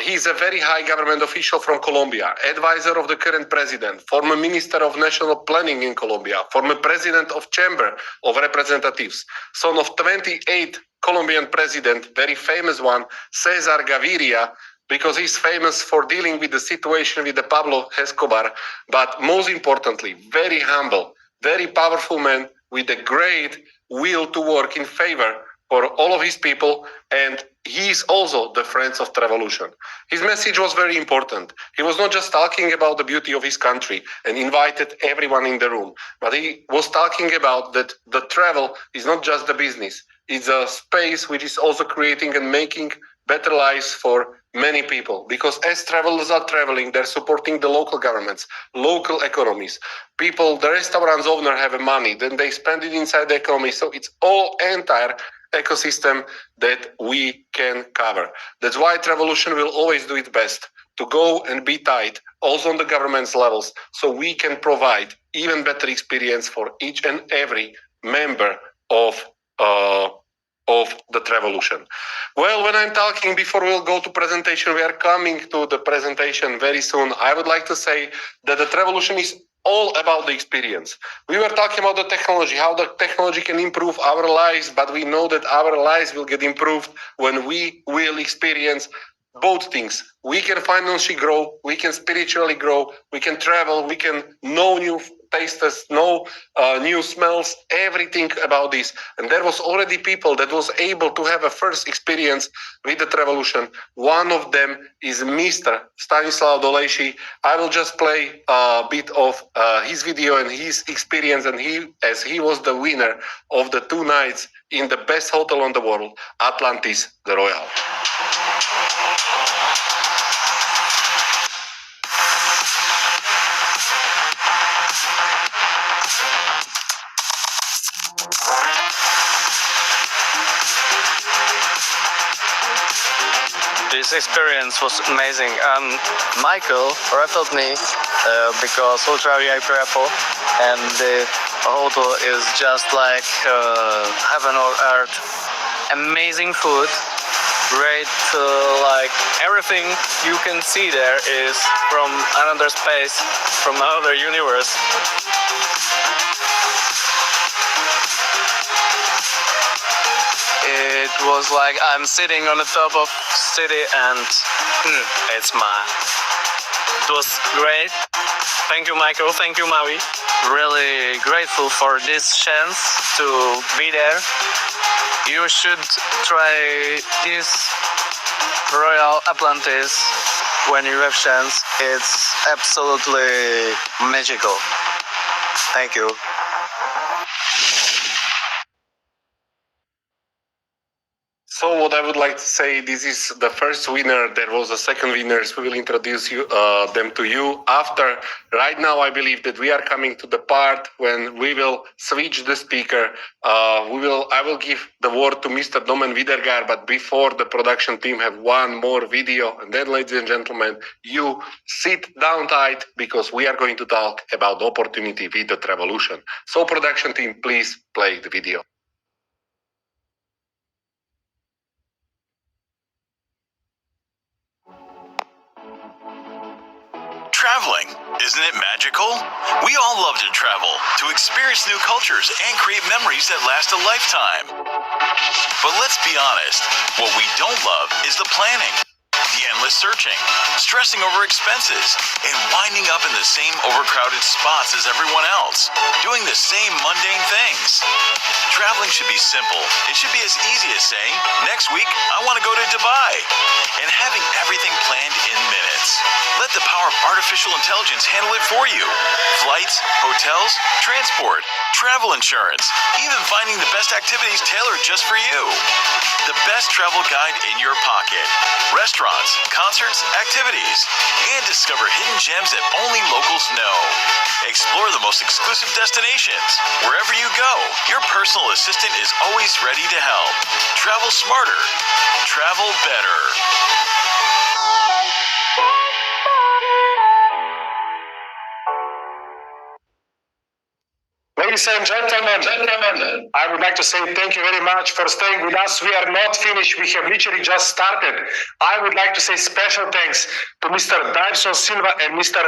He's a very high government official from Colombia, advisor of the current president, former minister of national planning in Colombia, former president of Chamber of Representatives, son of 28th Colombian president, very famous one, Cesar Gaviria, because he's famous for dealing with the situation with the Pablo Escobar, but most importantly, very humble, very powerful man with a great will to work in favor for all of his people, and he's also the friends of Travelution. His message was very important. He was not just talking about the beauty of his country and invited everyone in the room, but he was talking about that the travel is not just the business. It's a space which is also creating and making better lives for many people, because as travelers are traveling, they're supporting the local governments, local economies. People, the restaurants owner have money, then they spend it inside the economy. So it's all entire ecosystem that we can cover. That's why Travelution will always do its best to go and be tight also on the government's levels, so we can provide even better experience for each and every member of the Travelution. Well, when I'm talking, before we'll go to presentation, we are coming to the presentation very soon. I would like to say that the Travelution is all about the experience. We were talking about the technology, how the technology can improve our lives, but we know that our lives will get improved when we will experience both things. We can financially grow, we can spiritually grow, we can travel, we can know new tastes, know new smells, everything about this. And there was already people that was able to have a first experience with the Travelution. One of them is Mr. Stanislav Dolejší. I will just play a bit of his video and his experience, and as he was the winner of the 2 nights in the best hotel on the world, Atlantis, the Royal. This experience was amazing. Michael referred me because Ultra VIP Apple and the hotel is just like heaven or earth. Amazing food, great, like everything you can see there is from another space, from another universe. It was like I'm sitting on the top of city and it's mine. It was great. Thank you, Michael. Thank you, Maui. Really grateful for this chance to be there. You should try this Royal Atlantis when you have chance. It's absolutely magical. Thank you. So what I would like to say, this is the first winner. There was a second winners. We will introduce them to you after. Right now, I believe that we are coming to the part when we will switch the speaker. I will give the word to Mr. Domen Vidergar, but before the production team have one more video. And then, ladies and gentlemen, you sit down tight because we are going to talk about the opportunity with the Travelution. So production team, please play the video. Traveling, isn't it magical? We all love to travel, to experience new cultures and create memories that last a lifetime. But let's be honest, what we don't love is the planning, the endless searching, stressing over expenses, and winding up in the same overcrowded spots as everyone else, doing the same mundane things. Traveling should be simple. It should be as easy as saying, next week, I want to go to Dubai, and having everything planned in minutes. Let the power of artificial intelligence handle it for you. Flights, hotels, transport, travel insurance, even finding the best activities tailored just for you. The best travel guide in your pocket. Restaurants, concerts, activities, and discover hidden gems that only locals know. Explore the most exclusive destinations. Wherever you go, your personal assistant is always ready to help. Travel smarter. Travel better. Ladies and gentlemen, I would like to say thank you very much for staying with us. We are not finished. We have literally just started. I would like to say special thanks to Mr. Dyson Silva and Mr.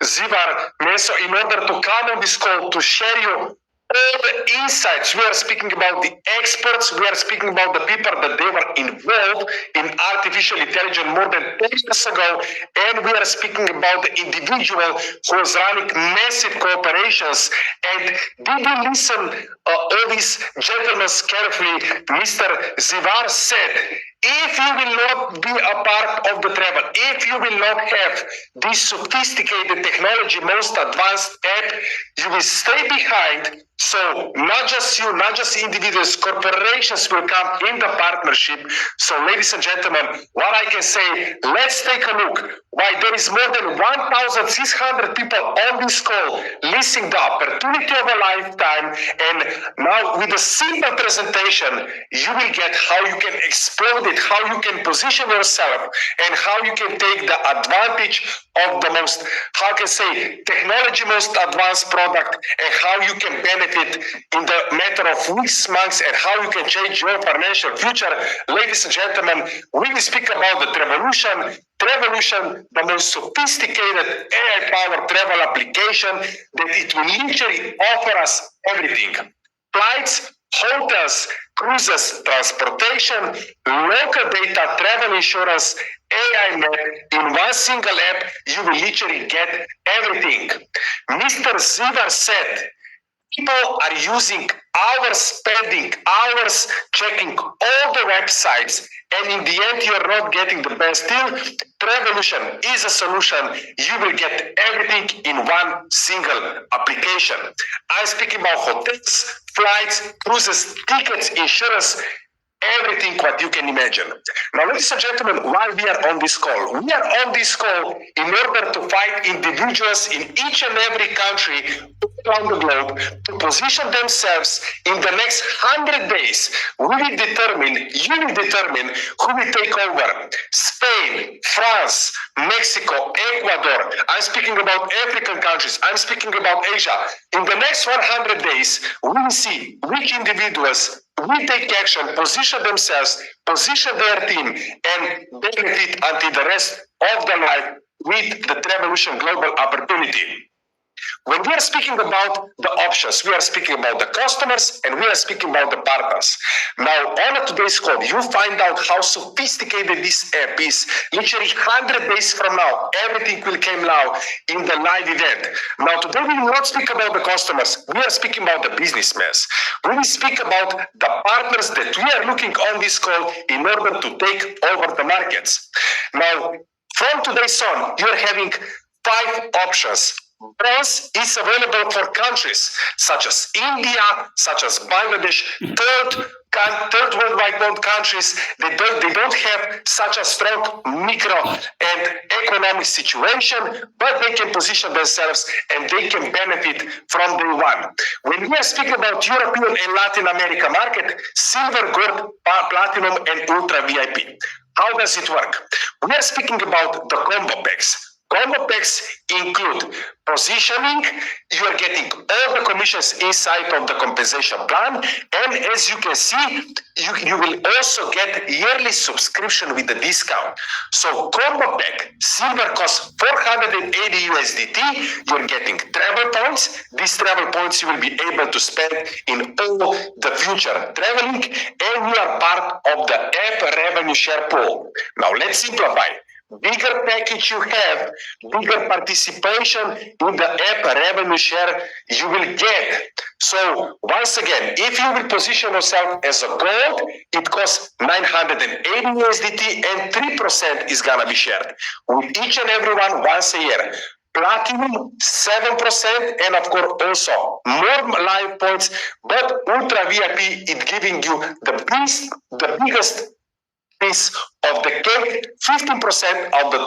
Zivar Meso in order to come on this call to share you all the insights. We are speaking about the experts. We are speaking about the people that they were involved in artificial intelligence more than 10 years ago. And we are speaking about the individual who was running massive corporations. And did you listen all these gentlemen carefully? Mr. Zivar said, if you will not be a part of the travel, if you will not have this sophisticated technology, most advanced app, you will stay behind. So not just you, not just individuals, corporations will come in the partnership. So ladies and gentlemen, what I can say, let's take a look. Why there is more than 1,600 people on this call listening the opportunity of a lifetime. And now with a simple presentation, you will get how you can explode it, how you can position yourself, and how you can take the advantage of the most, how can I say, technology most advanced product, and how you can benefit in the matter of weeks, months, and how you can change your financial future. Ladies and gentlemen, we will speak about the Travelution. Travelution, the most sophisticated AI-powered travel application that it will literally offer us everything. Flights, hotels, cruises, transportation, local data, travel insurance, AI map. In one single app, you will literally get everything. Mr. Zivar said, people are using hours, spending hours checking all the websites, and in the end, you're not getting the best deal. Travelution is a solution. You will get everything in one single application. I'm speaking about hotels, flights, cruises, tickets, insurance, everything what you can imagine. Now, ladies and gentlemen, why we are on this call? We are on this call in order to find individuals in each and every country around the globe to position themselves in the next 100 days. You will determine who will take over. Spain, France, Mexico, Ecuador. I'm speaking about African countries. I'm speaking about Asia. In the next 100 days, we will see which individuals will take action, position themselves, position their team, and benefit until the rest of their life with the Travelution Global opportunity. When we are speaking about the options, we are speaking about the customers and we are speaking about the partners. Now, on today's call, you find out how sophisticated this app is. Literally 100 days from now, everything will come live in the live event. Now, today we will not speak about the customers. We are speaking about the businessmen. We will speak about the partners that we are looking on this call in order to take over the markets. Now, from today's on, you are having 5 options. Bronze is available for countries such as India, such as Bangladesh, third worldwide world countries. They don't have such a strong micro and economic situation, but they can position themselves and they can benefit from day one. When we are speaking about European and Latin America market, silver, gold, platinum, and ultra VIP. How does it work? We are speaking about the combo packs. Combo packs include positioning, you are getting all the commissions inside of the compensation plan, and as you can see, you will also get yearly subscription with the discount. So combo pack, silver costs 480 USDT, you're getting travel points. These travel points you will be able to spend in all the future traveling, and you are part of the app revenue share pool. Now let's simplify. Bigger package you have, bigger participation in the app revenue share you will get. So once again, if you will position yourself as a gold, it costs 980 USDT and 3% is gonna be shared with each and every one once a year. Platinum 7%, and of course also more live points, but Ultra VIP is giving you the biggest piece of the cake. 15% of the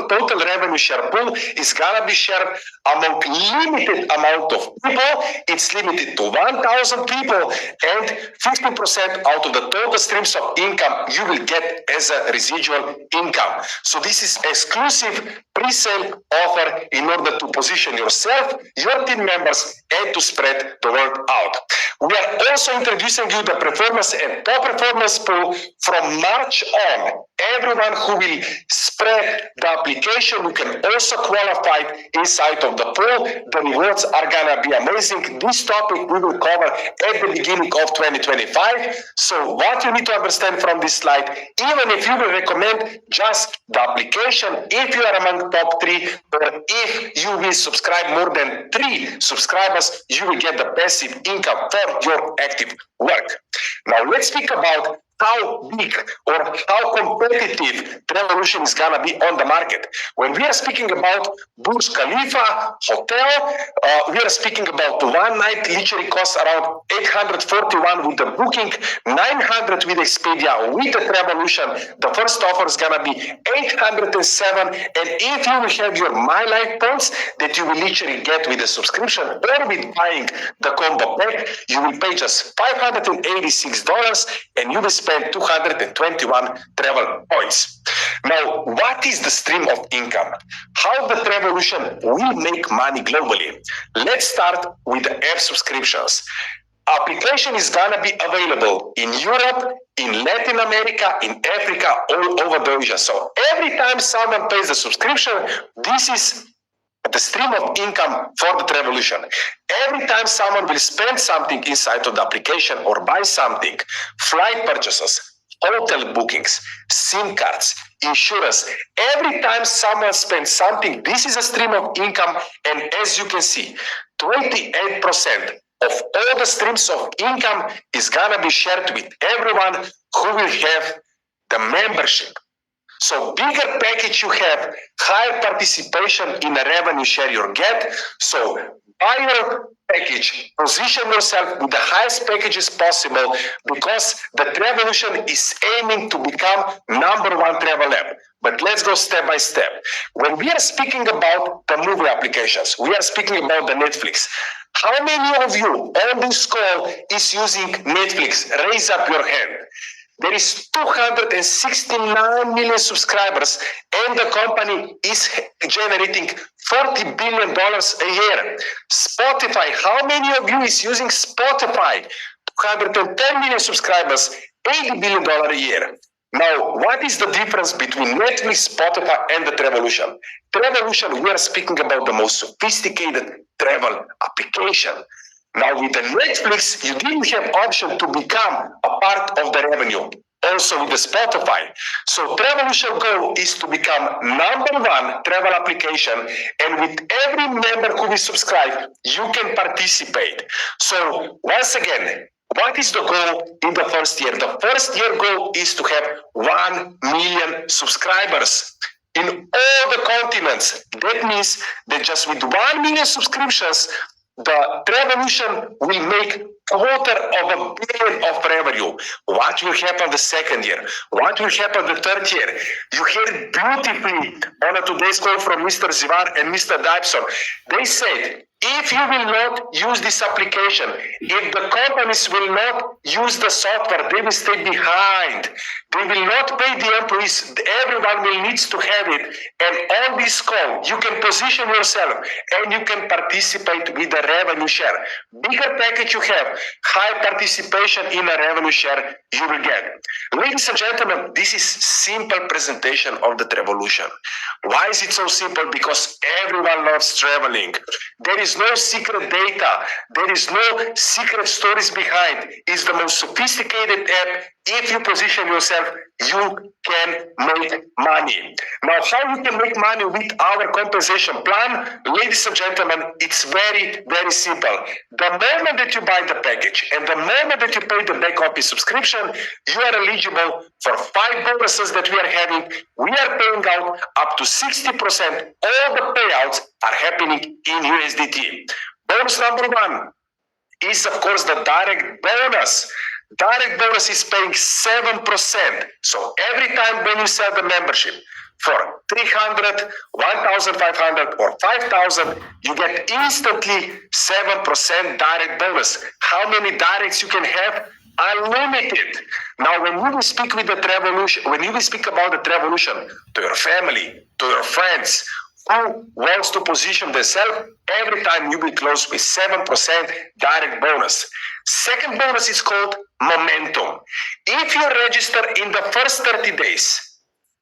total revenue share pool is gonna be shared among limited amount of people. It's limited to 1,000 people, and 15% out of the total streams of income you will get as a residual income. So this is exclusive pre-sale offer in order to position yourself, your team members, and to spread the word out. We are also introducing you the performance and top performance pool from March on. Everyone who will spread the application, you can also qualify inside of the pool. The rewards are gonna be amazing. This topic we will cover at the beginning of 2025. So what you need to understand from this slide, even if you will recommend just the application, if you are among top 3, or if you will subscribe more than 3 subscribers, you will get the passive income for your active work. Now let's speak about how big or how competitive Travelution is gonna be on the market. When we are speaking about Burj Khalifa hotel, we are speaking about one night literally costs around 841 with the booking, 900 with Expedia, with the Travelution. The first offer is gonna be 807, and if you will have your My Life points that you will literally get with the subscription or with buying the combo pack, you will pay just $586 and you will spend 221 travel points. Now, what is the stream of income? How the Travelution will make money globally? Let's start with the app subscriptions. Application is gonna be available in Europe, in Latin America, in Africa, all over Asia. So every time someone pays the subscription, this is the stream of income for the Travelution. Every time someone will spend something inside of the application or buy something, flight purchases, hotel bookings, SIM cards, insurance, every time someone spends something, this is a stream of income. And as you can see, 28% of all the streams of income is gonna be shared with everyone who will have the membership. So bigger package you have, higher participation in the revenue share you get. So buy your package, position yourself with the highest packages possible, because the Travelution is aiming to become #1 travel app. But let's go step by step. When we are speaking about the movie applications, we are speaking about the Netflix. How many of you on this call is using Netflix? Raise up your hand. There is 269 million subscribers, and the company is generating $40 billion a year. Spotify, how many of you is using Spotify? 210 million subscribers, $80 billion a year. Now, what is the difference between Netflix, Spotify, and the Travelution? Travelution, we are speaking about the most sophisticated travel application. Now, with the Netflix, you didn't have option to become a part of the revenue. Also with the Spotify. So Travelution goal is to become #1 travel application, and with every member who will subscribe, you can participate. So once again, what is the goal in the first year? The first year goal is to have 1 million subscribers in all the continents. That means that just with 1 million subscriptions, the Travelution will make $250 million of revenue. What will happen the second year? What will happen the third year? You heard beautifully on today's call from Mr. Zivar and Mr. Dybson. They said, if you will not use this application, if the companies will not use the software, they will stay behind. They will not pay the employees. Everyone will need to have it. And on this call, you can position yourself and you can participate with the revenue share. Bigger package you have, high participation in a revenue share you will get. Ladies and gentlemen, this is simple presentation of the Travelution. Why is it so simple? Because everyone loves traveling. There is no secret data. There is no secret stories behind. It's the most sophisticated app. If you position yourself, you can make money. Now, how you can make money with our compensation plan? Ladies and gentlemen, it's very, very simple. The moment that you buy the package and the moment that you pay the back office subscription, you are eligible for 5 bonuses that we are having. We are paying out up to 60%. All the payouts are happening in USDT. Bonus #1 is, of course, the direct bonus. Direct bonus is paying 7%. So every time when you sell the membership for 300, 1,500 or 5,000, you get instantly 7% direct bonus. How many directs you can have? Unlimited. Now, when you will speak with the Travelution, when you will speak about the Travelution to your family, to your friends, who wants to position themselves, every time you will close with 7% direct bonus. Second bonus is called momentum. If you register in the first 30 days,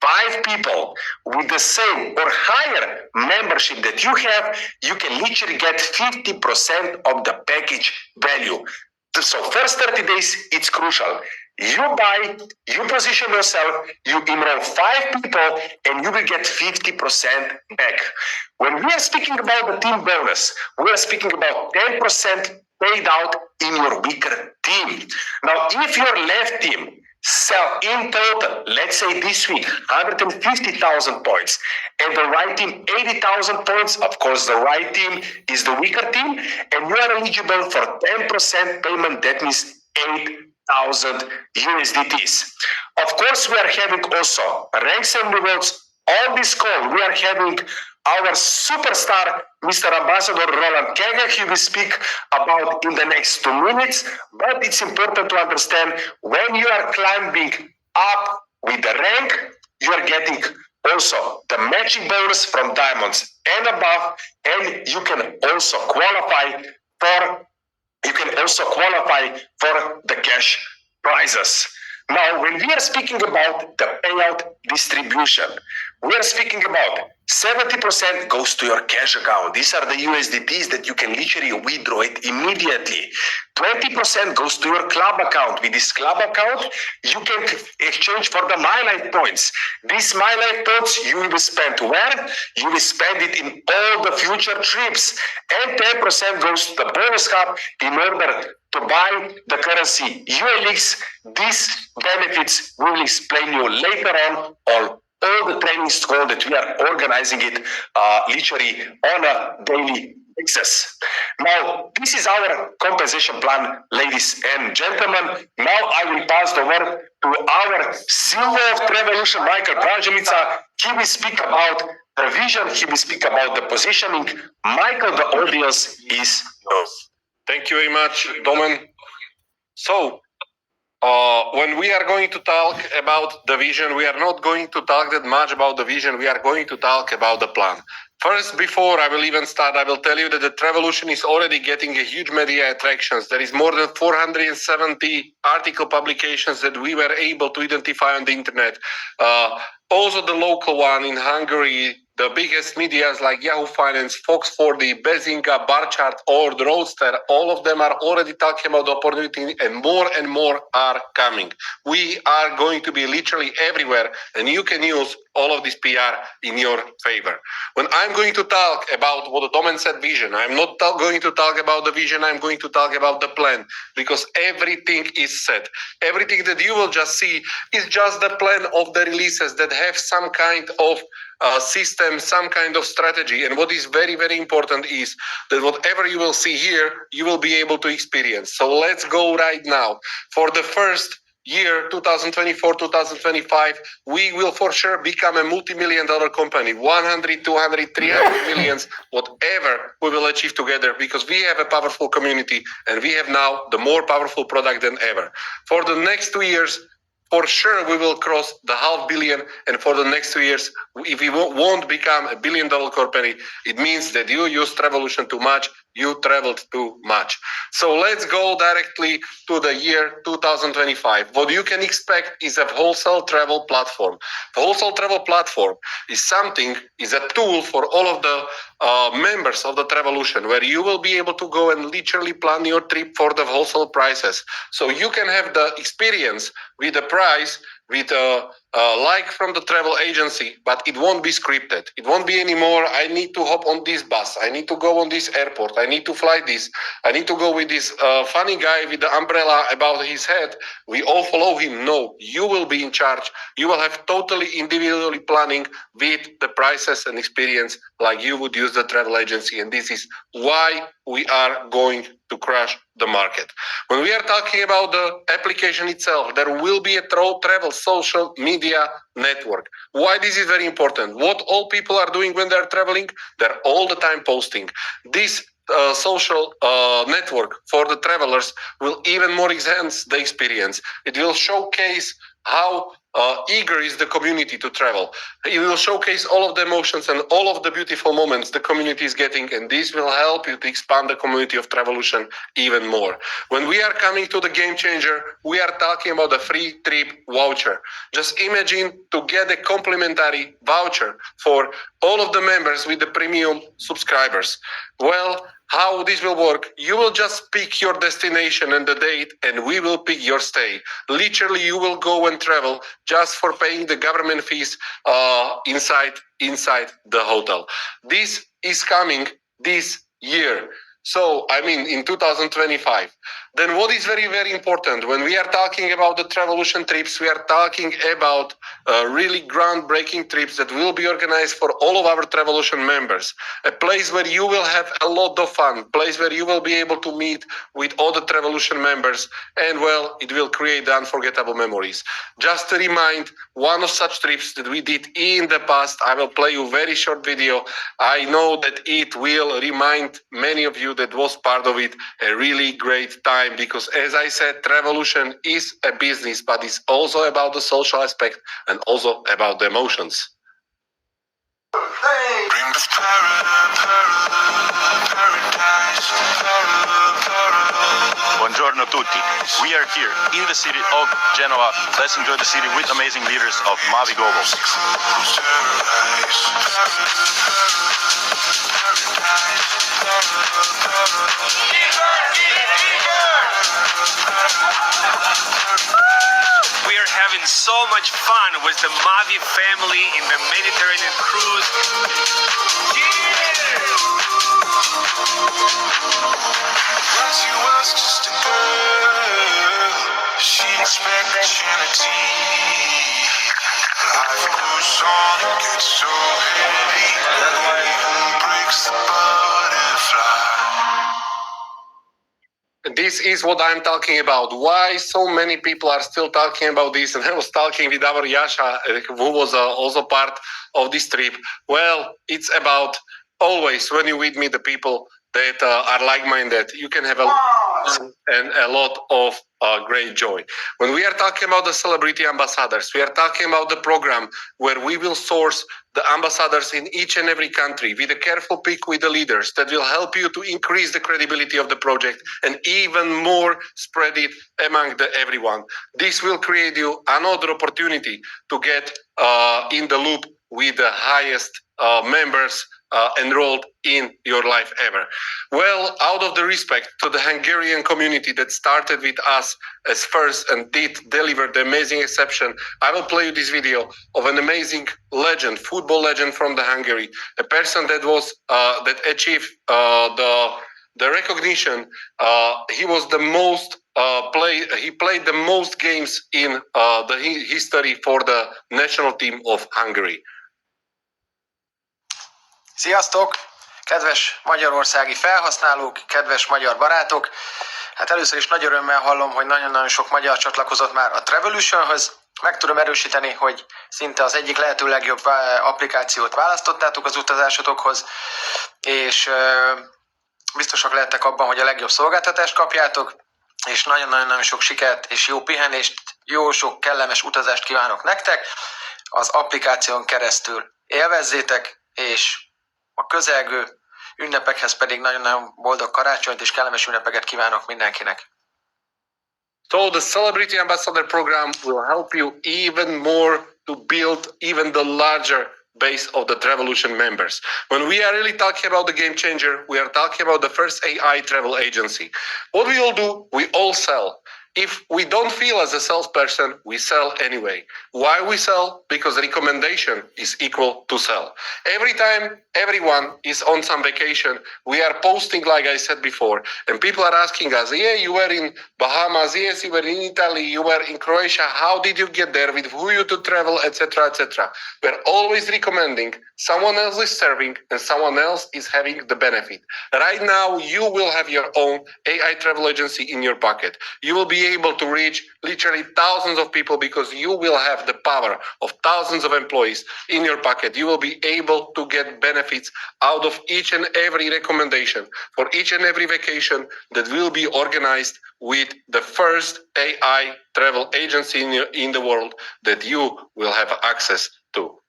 5 people with the same or higher membership that you have, you can literally get 50% of the package value. So first 30 days, it's crucial. You buy, you position yourself, you enroll 5 people, and you will get 50% back. When we are speaking about the team bonus, we are speaking about 10% paid out in your weaker team. Now, if your left team sell in total, let's say this week, 150,000 points, and the right team 80,000 points, of course, the right team is the weaker team, and you are eligible for 10% payment. That means 8,000 USDTs. Of course, we are having also ranks and rewards. On this call, we are having our superstar, Mr. Ambassador Roland Kega. He will speak about in the next 2 minutes, but it's important to understand when you are climbing up with the rank, you are getting also the matching bonus from diamonds and above, and you can also qualify for the cash prizes. Now, when we are speaking about the payout distribution, we are speaking about 70% goes to your cash account. These are the USDTs that you can literally withdraw it immediately. 20% goes to your club account. With this club account, you can exchange for the MyLife points. These MyLife points you will spend where? You will spend it in all the future trips. And 10% goes to the bonus hub in order to buy the currency ULX. These benefits we will explain you later on all the trainings call that we are organizing it literally on a daily Excess. Now, this is our compensation plan, ladies and gentlemen. Now I will pass the word to our CEO of Travelution, Michael Praženica. He will speak about the vision, he will speak about the positioning. Michael, the audience is yours. Thank you very much, Domen. So, when we are going to talk about the vision, we are not going to talk that much about the vision. We are going to talk about the plan. First, before I will even start, I will tell you that the Travelution is already getting a huge media attractions. There is more than 470 article publications that we were able to identify on the internet. Also the local one in Hungary, the biggest medias like Yahoo Finance, Fox 40, Bezinga, Barchart, or the Roadster, all of them are already talking about the opportunity and more are coming. We are going to be literally everywhere and you can use all of this PR in your favor. When I'm going to talk about what Domen said vision, I'm not going to talk about the vision, I'm going to talk about the plan because everything is set. Everything that you will just see is just the plan of the releases that have some kind of system, some kind of strategy. And what is very, very important is that whatever you will see here, you will be able to experience. So let's go right now. For the first year, 2024-2025, we will for sure become a multi-million-dollar company, 100, 200, 300 millions, whatever we will achieve together, because we have a powerful community and we have now the more powerful product than ever. For the next 2 years, for sure we will cross the $500 million, and for the next 2 years, if we won't become a billion-dollar company, it means that you use Travelution too much, you traveled too much. So let's go directly to the year 2025. What you can expect is a wholesale travel platform. The wholesale travel platform is a tool for all of the members of the Travelution, where you will be able to go and literally plan your trip for the wholesale prices. So you can have the experience with the price, with like from the travel agency, but it won't be scripted. It won't be anymore, I need to hop on this bus, I need to go on this airport, I need to fly this, I need to go with this funny guy with the umbrella above his head. We all follow him. No, you will be in charge. You will have totally individually planning with the prices and experience like you would use the travel agency. And this is why we are going to crush the market. When we are talking about the application itself, there will be a travel social media network. Why this is very important? What all people are doing when they're traveling, they're all the time posting. This social network for the travelers will even more enhance the experience. It will showcase how eager is the community to travel. It will showcase all of the emotions and all of the beautiful moments the community is getting, and this will help you to expand the community of Travelution even more. When we are coming to the game changer, we are talking about a free trip voucher. Just imagine to get a complimentary voucher for all of the members with the premium subscribers. Well, how this will work, you will just pick your destination and the date, and we will pick your stay. Literally, you will go and travel just for paying the government fees inside the hotel. This is coming this year. So, I mean, in 2025. Then what is very, very important, when we are talking about the Travelution trips, we are talking about really groundbreaking trips that will be organized for all of our Travelution members. A place where you will have a lot of fun, a place where you will be able to meet with all the Travelution members, and well, it will create unforgettable memories. Just to remind, one of such trips that we did in the past, I will play you a very short video. I know that it will remind many of you that was part of it a really great time, because as I said, Travelution is a business, but it's also about the social aspect and also about the emotions. Buongiorno tutti. We are here in the city of Genoa. Let's enjoy the city with amazing leaders of Mavi Global. We are having so much fun with the Mavi family in the Mediterranean cruise. Once you was just a girl, she expected eternity. Life goes on, it gets so heavy, it breaks the butterfly. this is what I'm talking about. Why so many people are still talking about this? And I was talking with our Yasha, who was also part of this trip. Well, it's about always when you meet the people that are like-minded, you can have a lot of great joy. When we are talking about the celebrity ambassadors, we are talking about the program where we will source the ambassadors in each and every country with a careful pick with the leaders that will help you to increase the credibility of the project and even more spread it among everyone. This will create you another opportunity to get in the loop with the highest members enrolled in your life ever. Well, out of the respect to the Hungarian community that started with us as first and did deliver the amazing exception, I will play you this video of an amazing legend, football legend from the Hungary, a person that was that achieved the recognition. He was the most he played the most games in the history for the national team of Hungary. Sziasztok! Kedves magyarországi felhasználók, kedves magyar barátok! Hát először is nagy örömmel hallom, hogy nagyon-nagyon sok magyar csatlakozott már a Travelutionhöz. Meg tudom erősíteni, hogy szinte az egyik lehető legjobb applikációt választottátok az utazásotokhoz, és biztosak lehettek abban, hogy a legjobb szolgáltatást kapjátok, és nagyon-nagyon sok sikert és jó pihenést, jó sok kellemes utazást kívánok nektek. Az applikáción keresztül élvezzétek, és a közelgő ünnepekhez pedig nagyon-nagyon boldog karácsonyt és kellemes ünnepeket kívánok mindenkinek. So the Celebrity Ambassador program will help you even more to build even the larger base of the Travelution members. When we are really talking about the game changer, we are talking about the first AI travel agency. What we all do, we all sell. If we don't feel as a salesperson, we sell anyway. Why we sell? Because recommendation is equal to sell. Every time everyone is on some vacation, we are posting, like I said before, and people are asking us, yeah, you were in Bahamas, yes, you were in Italy, you were in Croatia, how did you get there, with who you to travel, etc., etc. We're always recommending someone else is serving and someone else is having the benefit. Right now, you will have your own AI travel agency in your pocket. You will be able to reach literally thousands of people because you will have the power of thousands of employees in your pocket. You will be able to get benefits out of each and every recommendation for each and every vacation that will be organized with the first AI travel agency in the world that you will have access to.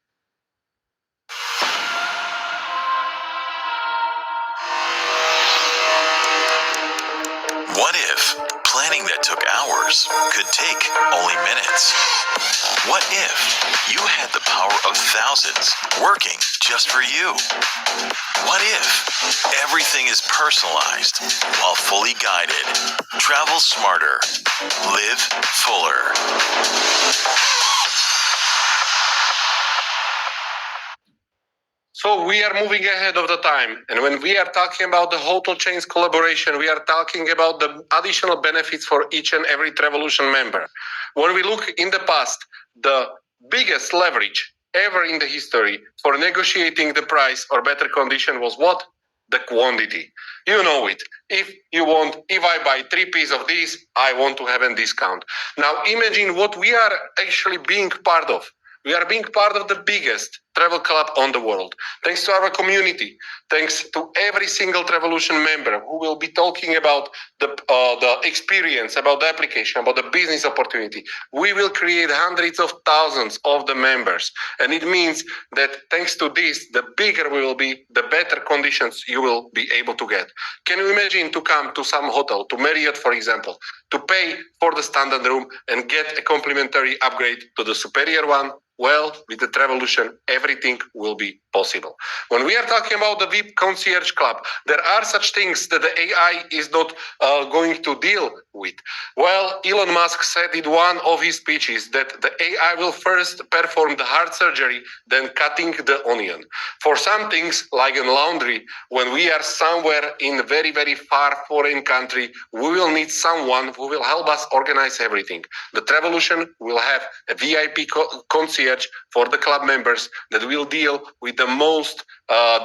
What if planning that took hours could take only minutes? What if you had the power of thousands working just for you? What if everything is personalized while fully guided? Travel smarter, live fuller. So we are moving ahead of the time. And when we are talking about the hotel chains collaboration, we are talking about the additional benefits for each and every Travelution member. When we look in the past, the biggest leverage ever in the history for negotiating the price or better condition was what? The quantity. You know it. If I buy 3 pieces of this, I want to have a discount. Now imagine what we are actually being part of. We are being part of the biggest travel club on the world. Thanks to our community, thanks to every single Travelution member who will be talking about the experience, about the application, about the business opportunity. We will create hundreds of thousands of the members. And it means that thanks to this, the bigger we will be, the better conditions you will be able to get. Can you imagine to come to some hotel, to Marriott, for example, to pay for the standard room and get a complimentary upgrade to the superior one? Well, with the Travelution, everything will be possible. When we are talking about the VIP Concierge Club, there are such things that the AI is not going to deal with. Well, Elon Musk said in one of his speeches that the AI will first perform the heart surgery, then cutting the onion. For some things, like in laundry, when we are somewhere in a very, very far foreign country, we will need someone who will help us organize everything. The Travelution will have a VIP concierge for the club members that will deal with the most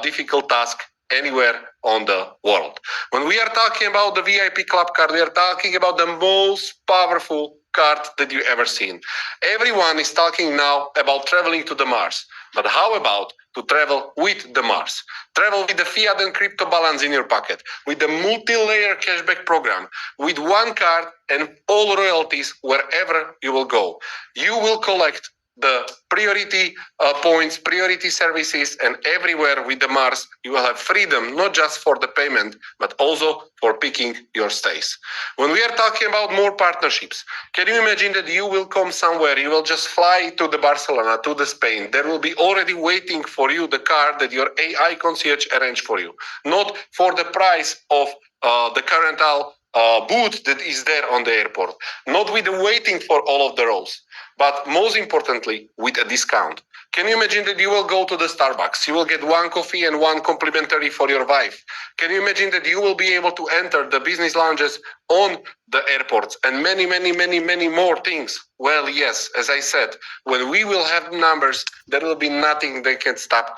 difficult task anywhere on the world. When we are talking about the VIP club card, we are talking about the most powerful card that you ever seen. Everyone is talking now about traveling to the Mars, but how about to travel with the Mars? Travel with the fiat and crypto balance in your pocket, with the multi-layer cashback program, with one card and all royalties wherever you will go. You will collect the priority points, priority services, and everywhere with the Mars, you will have freedom, not just for the payment, but also for picking your stays. When we are talking about more partnerships, can you imagine that you will come somewhere, you will just fly to the Barcelona, to the Spain, there will be already waiting for you the car that your AI concierge arranged for you, not for the price of the current booth that is there on the airport, not with the waiting for all of the rows, but most importantly, with a discount. Can you imagine that you will go to the Starbucks, you will get one coffee and one complimentary for your wife? Can you imagine that you will be able to enter the business lounges on the airports and many more things? Well, yes, as I said, when we will have numbers, there will be nothing that can stop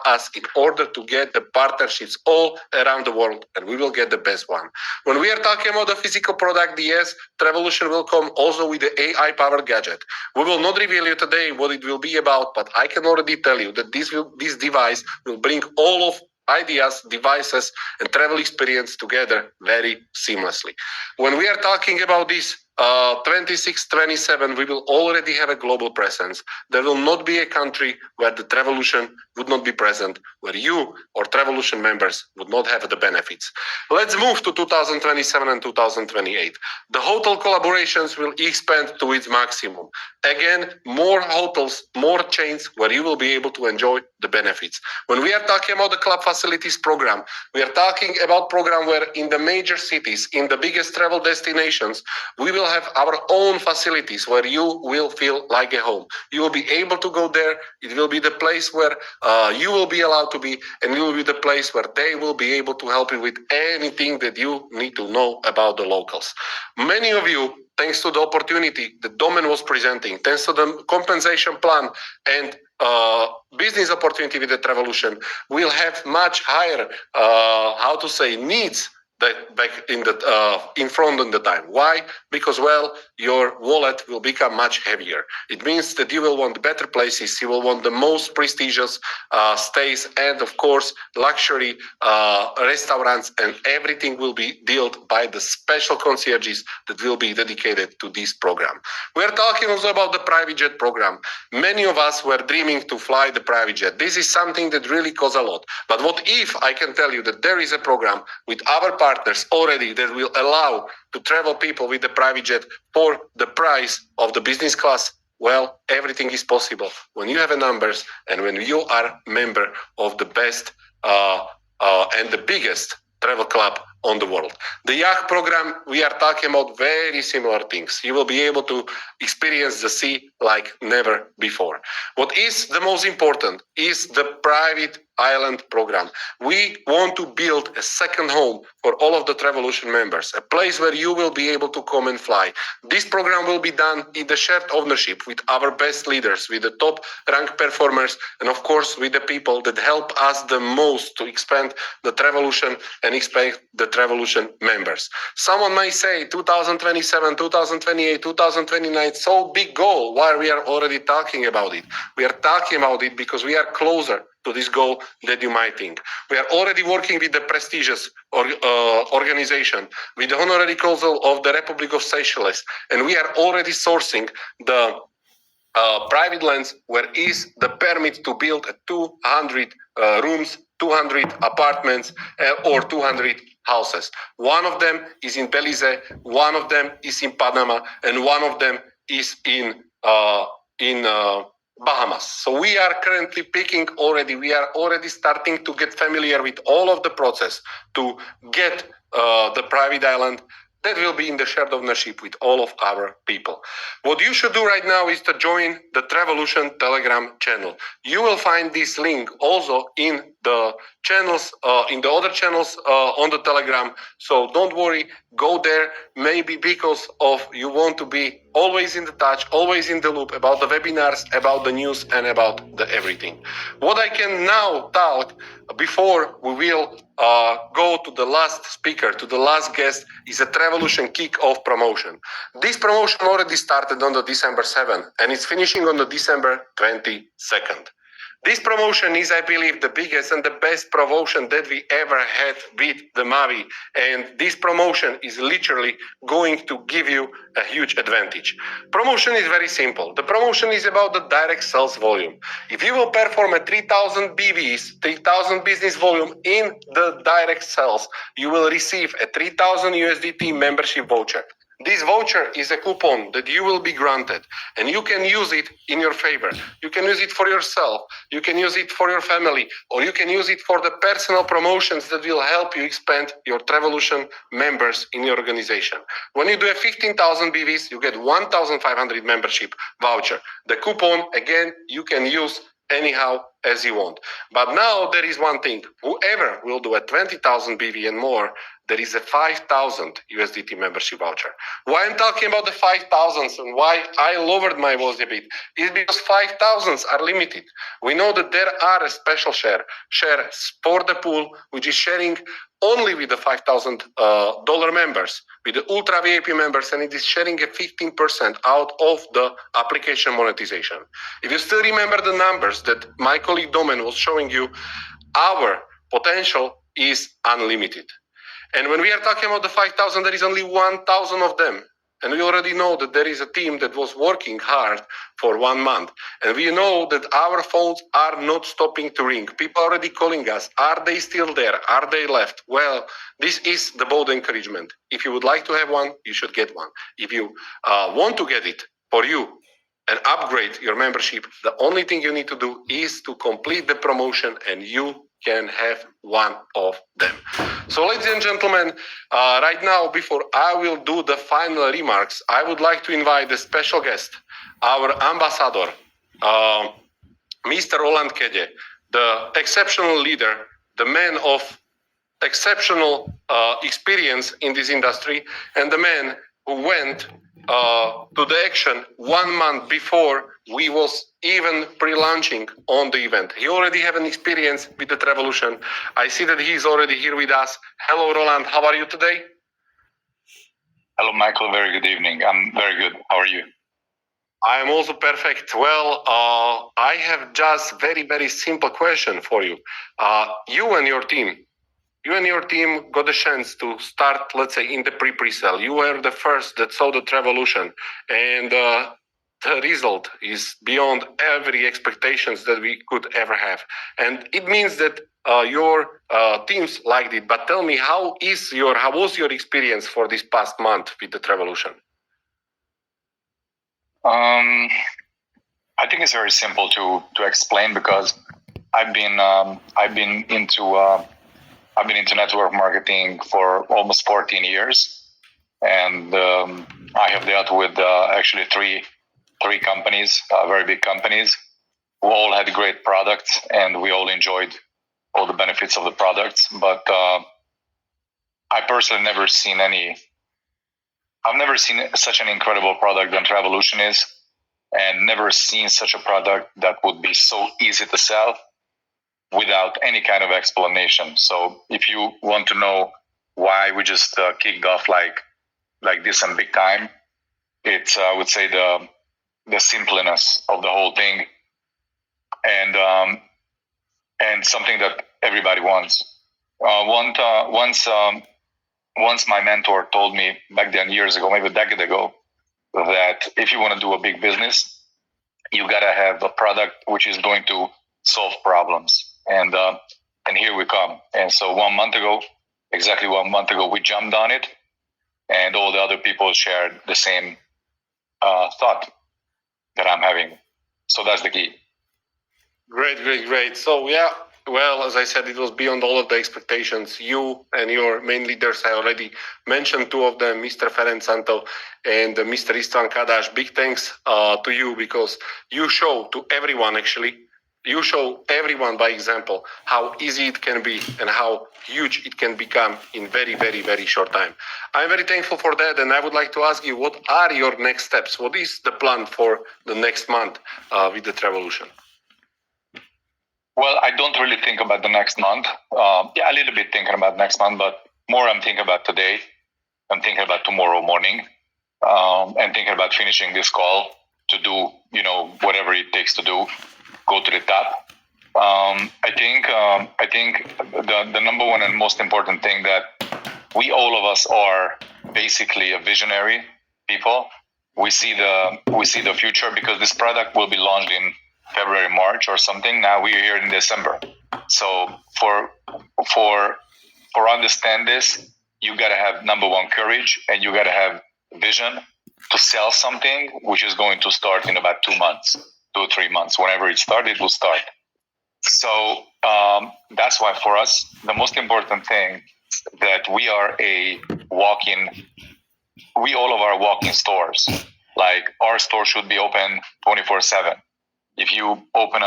us in order to get the partnerships all around the world, and we will get the best one. When we are talking about the physical product, yes, Travelution will come also with the AI-powered gadget. We will not reveal you today what it will be about, but I can already tell you that this device will bring all of ideas, devices, and travel experience together very seamlessly. When we are talking about this 26, 27, we will already have a global presence. There will not be a country where the Travelution would not be present, where you or Travelution members would not have the benefits. Let's move to 2027 and 2028. The hotel collaborations will expand to its maximum. Again, more hotels, more chains where you will be able to enjoy the benefits. When we are talking about the club facilities program, we are talking about program where in the major cities, in the biggest travel destinations, we will have our own facilities where you will feel like a home. You will be able to go there. It will be the place where you will be allowed to be, and it will be the place where they will be able to help you with anything that you need to know about the locals. Many of you, thanks to the opportunity that Domen was presenting, thanks to the compensation plan and business opportunity with the Travelution, will have much higher, needs that back in front of the time. Why? Because, well, your wallet will become much heavier. It means that you will want better places, you will want the most prestigious stays, and of course, luxury restaurants, and everything will be dealt by the special concierges that will be dedicated to this program. We're talking also about the private jet program. Many of us were dreaming to fly the private jet. This is something that really costs a lot. But what if I can tell you that there is a program with our partners already that will allow to travel people with the private jet for the price of the business class? Well, everything is possible when you have a numbers and when you are member of the best and the biggest travel club on the world. The yacht program, we are talking about very similar things. You will be able to experience the sea like never before. What is the most important is the private island program. We want to build a second home for all of the Travelution members, a place where you will be able to come and fly. This program will be done in the shared ownership with our best leaders, with the top rank performers, and of course with the people that help us the most to expand the Travelution and expand the Travelution members. Someone may say 2027, 2028, 2029, so big goal. Why we are already talking about it? We are talking about it because we are closer to this goal that you might think. We are already working with the prestigious organization, with the Honorary Council of the Republic of Seychelles, and we are already sourcing the private lands where is the permit to build 200 rooms, 200 apartments, or 200 houses. One of them is in Belize, one of them is in Panama, and one of them is in Bahamas. So we are currently picking already, we are already starting to get familiar with all of the process to get the private island that will be in the shared ownership with all of our people. What you should do right now is to join the Travelution Telegram channel. You will find this link also in the channels, in the other channels on the Telegram. So don't worry, go there. Maybe because of you want to be always in the touch, always in the loop about the webinars, about the news, and about the everything. What I can now talk before we will go to the last speaker, to the last guest, is a Travelution kick-off promotion. This promotion already started on the December 7th and it's finishing on the December 22nd. This promotion is, I believe, the biggest and the best promotion that we ever had with the Mavi. And this promotion is literally going to give you a huge advantage. Promotion is very simple. The promotion is about the direct sales volume. If you will perform a 3,000 BVs, 3,000 business volume in the direct sales, you will receive a 3,000 USDT membership voucher. This voucher is a coupon that you will be granted and you can use it in your favor. You can use it for yourself, you can use it for your family, or you can use it for the personal promotions that will help you expand your Travelution members in your organization. When you do a 15,000 BVs, you get 1,500 membership voucher. The coupon, again, you can use anyhow as you want. But now there is one thing. Whoever will do a 20,000 BV and more, there is a 5,000 USDT membership voucher. Why I'm talking about the 5,000s and why I lowered my voice a bit is because 5,000s are limited. We know that there are a special share for the pool, which is sharing only with the $5,000 members, with the Ultra VIP members, and it is sharing a 15% out of the application monetization. If you still remember the numbers that my colleague Domen was showing you, our potential is unlimited. And when we are talking about the 5,000, there is only 1,000 of them. And we already know that there is a team that was working hard for 1 month. And we know that our phones are not stopping to ring. People are already calling us. Are they still there? Are they left? Well, this is the bold encouragement. If you would like to have one, you should get one. If you want to get it for you and upgrade your membership, the only thing you need to do is to complete the promotion and you can have one of them. So ladies and gentlemen, right now, before I will do the final remarks, I would like to invite the special guest, our ambassador, Mr. Roland Kede, the exceptional leader, the man of exceptional experience in this industry, and the man who went to the action 1 month before we was even pre-launching on the event. He already have an experience with the Travelution. I see that he's already here with us. Hello, Roland. How are you today? Hello, Michael. Very good evening. I'm very good. How are you? I am also perfect. Well, I have just very, very simple question for you. You and your team got a chance to start, let's say, in the pre-sale. You were the first that saw the Travelution, and the result is beyond every expectations that we could ever have. And it means that your teams liked it. But tell me, how was your experience for this past month with the Travelution? I think it's very simple to explain because I've been into network marketing for almost 14 years, and I have dealt with actually three companies, very big companies, who all had great products, and we all enjoyed all the benefits of the products. But I personally I've never seen such an incredible product than Travelution is, and never seen such a product that would be so easy to sell without any kind of explanation. So if you want to know why we just kicked off like this and big time, it's I would say the simpleness of the whole thing, and something that everybody wants. Once my mentor told me back then, years ago, maybe a decade ago, that if you want to do a big business, you gotta have a product which is going to solve problems. And here we come. And so exactly 1 month ago, we jumped on it, and all the other people shared the same thought that I'm having. So that's the key. Great. So yeah, well, as I said, it was beyond all of the expectations. You and your main leaders, I already mentioned two of them, Mr. Ferenc Santo and Mr. Istvan Kadas. Big thanks to you, because you show to everyone actually You show everyone by example how easy it can be and how huge it can become in very, very, very short time. I'm very thankful for that, and I would like to ask you, what are your next steps? What is the plan for the next month with the Travelution? Well, I don't really think about the next month. Yeah, a little bit thinking about next month, but more I'm thinking about today. I'm thinking about tomorrow morning, and thinking about finishing this call to do, whatever it takes to do, go to the top. I think the number one and most important thing that all of us are basically a visionary people. We see the future because this product will be launched in February, March or something. Now we're here in December. So for understand this, you gotta have number one courage, and you gotta have vision to sell something which is going to start in about 2 months, 2 or 3 months. Whenever it started, it will start. So that's why for us, the most important thing that we are all of our walk-in stores. Like our store should be open 24/7. If you open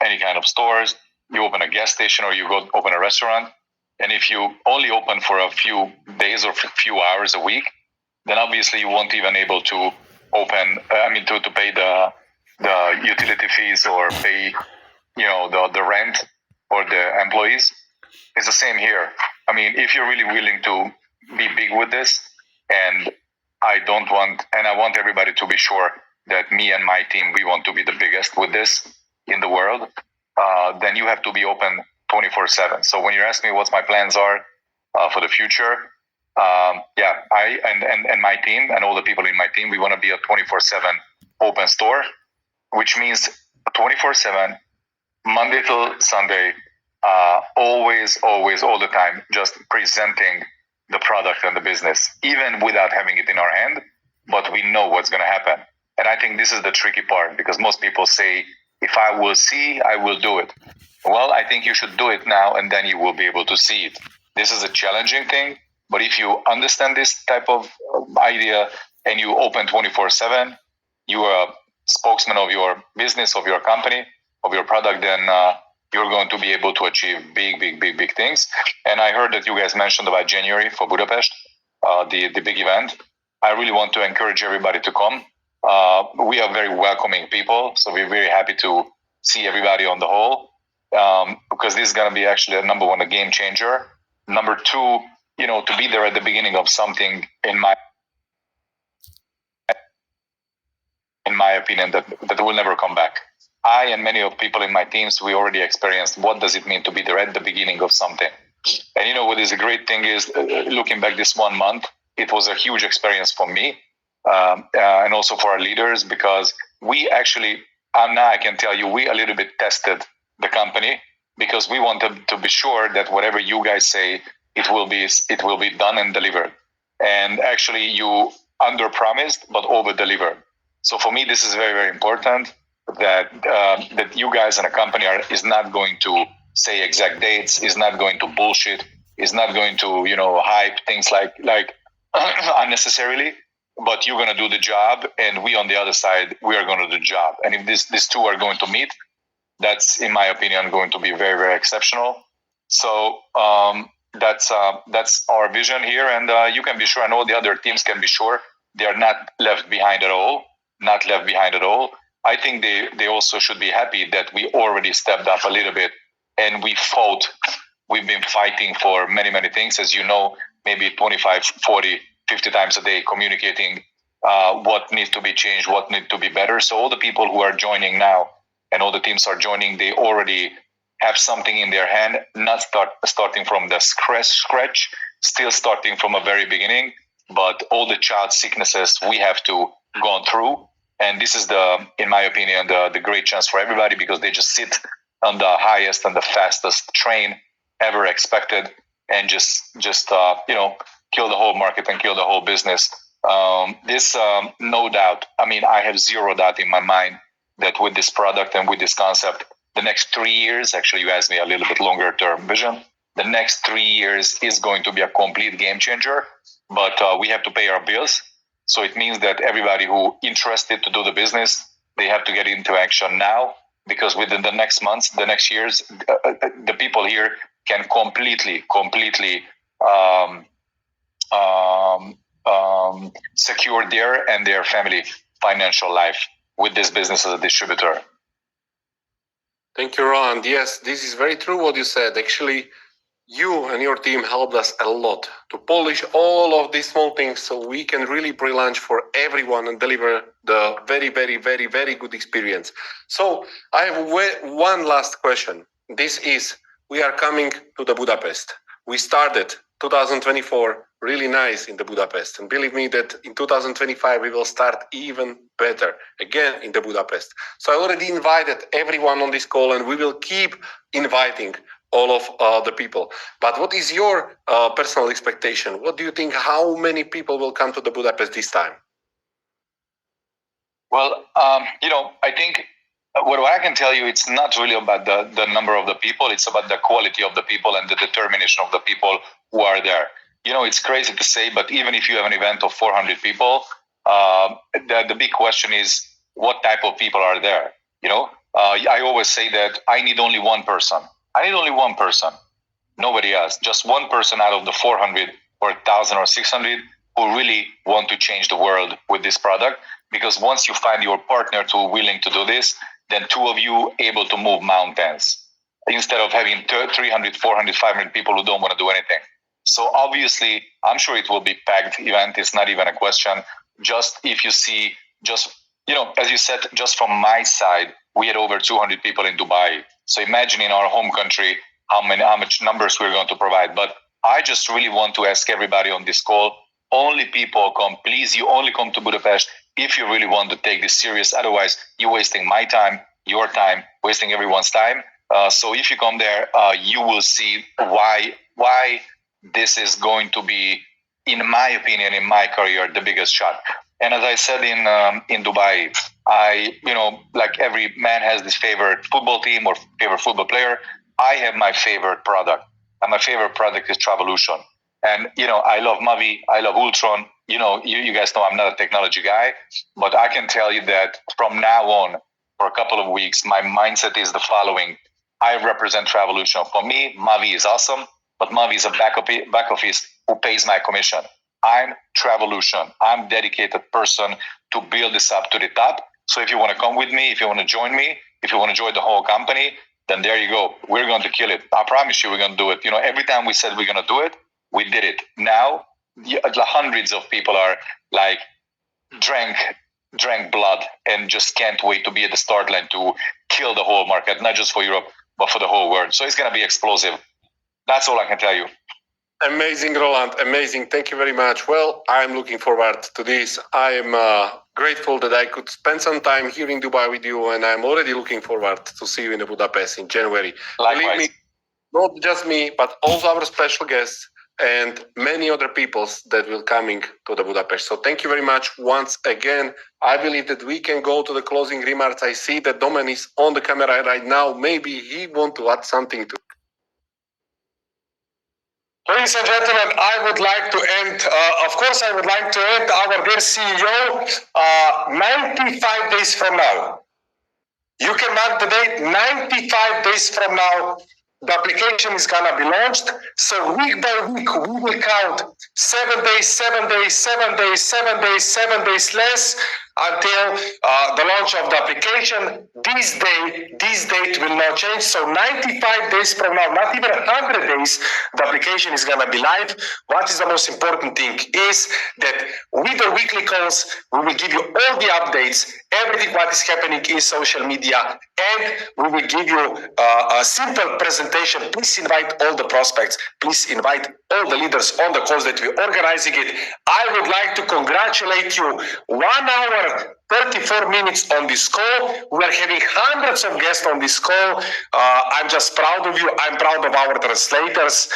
any kind of stores, you open a gas station or you go open a restaurant, and if you only open for a few days or few hours a week, then obviously you won't even able to open. To pay the utility fees or pay, the rent or the employees. It's the same here. I mean, if you're really willing to be big with this, and I want everybody to be sure that me and my team, we want to be the biggest with this in the world, then you have to be open 24/7. So when you ask me what my plans are for the future, I and my team and all the people in my team, we want to be a 24/7 open store, which means 24/7, Monday till Sunday, always, all the time, just presenting the product and the business, even without having it in our hand, but we know what's going to happen. And I think this is the tricky part, because most people say, if I will see, I will do it. Well, I think you should do it now, and then you will be able to see it. This is a challenging thing, but if you understand this type of idea and you open 24/7, you are a spokesman of your business, of your company, of your product, then you're going to be able to achieve big things. And I heard that you guys mentioned about January for Budapest, the big event. I really want to encourage everybody to come. We are very welcoming people, so we're very happy to see everybody on the whole, because this is going to be actually number one, a game changer. Number two, to be there at the beginning of something, in my opinion, that will never come back. I and many of people in my teams, we already experienced what does it mean to be there at the beginning of something. And what is a great thing is, looking back this 1 month, it was a huge experience for me, and also for our leaders, because we actually, now I can tell you, we a little bit tested the company, because we wanted to be sure that whatever you guys say, it will be done and delivered. And actually you under-promised, but over-delivered. So for me, this is very, very important, that you guys in a company is not going to say exact dates, is not going to bullshit, is not going to hype things like unnecessarily, but you're going to do the job, and we on the other side, we are going to do the job. And if these two are going to meet, that's, in my opinion, going to be very, very exceptional. So that's our vision here, and you can be sure, and all the other teams can be sure, they are not left behind at all. I think they also should be happy that we already stepped up a little bit, and we've been fighting for many, many things, as you know, maybe 25, 40, 50 times a day, communicating what needs to be changed, what needs to be better. So all the people who are joining now, and all the teams are joining, they already have something in their hand, not starting from the scratch, still starting from a very beginning, but all the child sicknesses we have to go through. And this is in my opinion, the great chance for everybody, because they just sit on the highest and the fastest train ever expected, and just kill the whole market and kill the whole business. This, no doubt, I have zero doubt in my mind that with this product and with this concept, the next 3 years, actually you asked me a little bit longer term vision, the next 3 years is going to be a complete game changer, but we have to pay our bills. So it means that everybody who interested to do the business, they have to get into action now, because within the next months, the next years, the people here can completely secure their and their family financial life with this business as a distributor. Thank you, Roland. Yes, this is very true what you said. Actually, you and your team helped us a lot to polish all of these small things so we can really pre-launch for everyone and deliver the very, very, very, very good experience. So I have one last question. This is, we are coming to the Budapest. We started 2024 really nice in the Budapest. And believe me that in 2025, we will start even better again in the Budapest. So I already invited everyone on this call and we will keep inviting all of the people. But what is your personal expectation? What do you think? How many people will come to the Budapest this time? Well, I think what I can tell you, it's not really about the number of the people. It's about the quality of the people and the determination of the people who are there. It's crazy to say, but even if you have an event of 400 people, the big question is what type of people are there? I always say that I need only one person. I need only one person, nobody else. Just one person out of the 400 or 1,000 or 600 who really want to change the world with this product. Because once you find your partner who willing to do this, then two of you able to move mountains instead of having 300, 400, 500 people who don't want to do anything. So obviously, I'm sure it will be packed event. It's not even a question. Just if you see, as you said, just from my side, we had over 200 people in Dubai. So imagine in our home country, how much numbers we're going to provide. But I just really want to ask everybody on this call, only people come, please, you only come to Budapest if you really want to take this serious. Otherwise, you're wasting my time, your time, wasting everyone's time. So if you come there, you will see why this is going to be, in my opinion, in my career, the biggest shot. And as I said in Dubai, like every man has this favorite football team or favorite football player. I have my favorite product, and my favorite product is Travelution. And I love Mavi, I love ULTRON. You guys know I'm not a technology guy, but I can tell you that from now on, for a couple of weeks, my mindset is the following: I represent Travelution. For me, Mavi is awesome, but Mavi is a back office who pays my commission. I'm Travelution. I'm dedicated person to build this up to the top. So if you want to come with me, if you want to join me, if you want to join the whole company, then there you go. We're going to kill it. I promise you we're going to do it. Every time we said we're going to do it, we did it. Now, the hundreds of people are like drank blood and just can't wait to be at the start line to kill the whole market, not just for Europe, but for the whole world. So it's going to be explosive. That's all I can tell you. Amazing, Roland. Amazing. Thank you very much. Well, I'm looking forward to this. I'm grateful that I could spend some time here in Dubai with you, and I'm already looking forward to see you in Budapest in January. Likewise. Believe me, not just me, but also our special guests and many other peoples that will coming to the Budapest. So thank you very much once again. I believe that we can go to the closing remarks. I see that Domen is on the camera right now. Maybe he want to add something to. Ladies and gentlemen, I would like to end, our dear CEO 95 days from now. You can mark the date, 95 days from now, the application is going to be launched. So week by week, we will count 7 days, 7 days, 7 days, 7 days, 7 days less until the launch of the application. This date will not change. So 95 days from now, not even 100 days, the application is going to be live. What is the most important thing is that with the weekly calls, we will give you all the updates, everything what is happening in social media, and we will give you a simple presentation. Please invite all the prospects. Please invite all the leaders on the calls that we're organizing it. I would like to congratulate you. 1 hour, 34 minutes on this call. We are having hundreds of guests on this call. I'm just proud of you. I'm proud of our translators.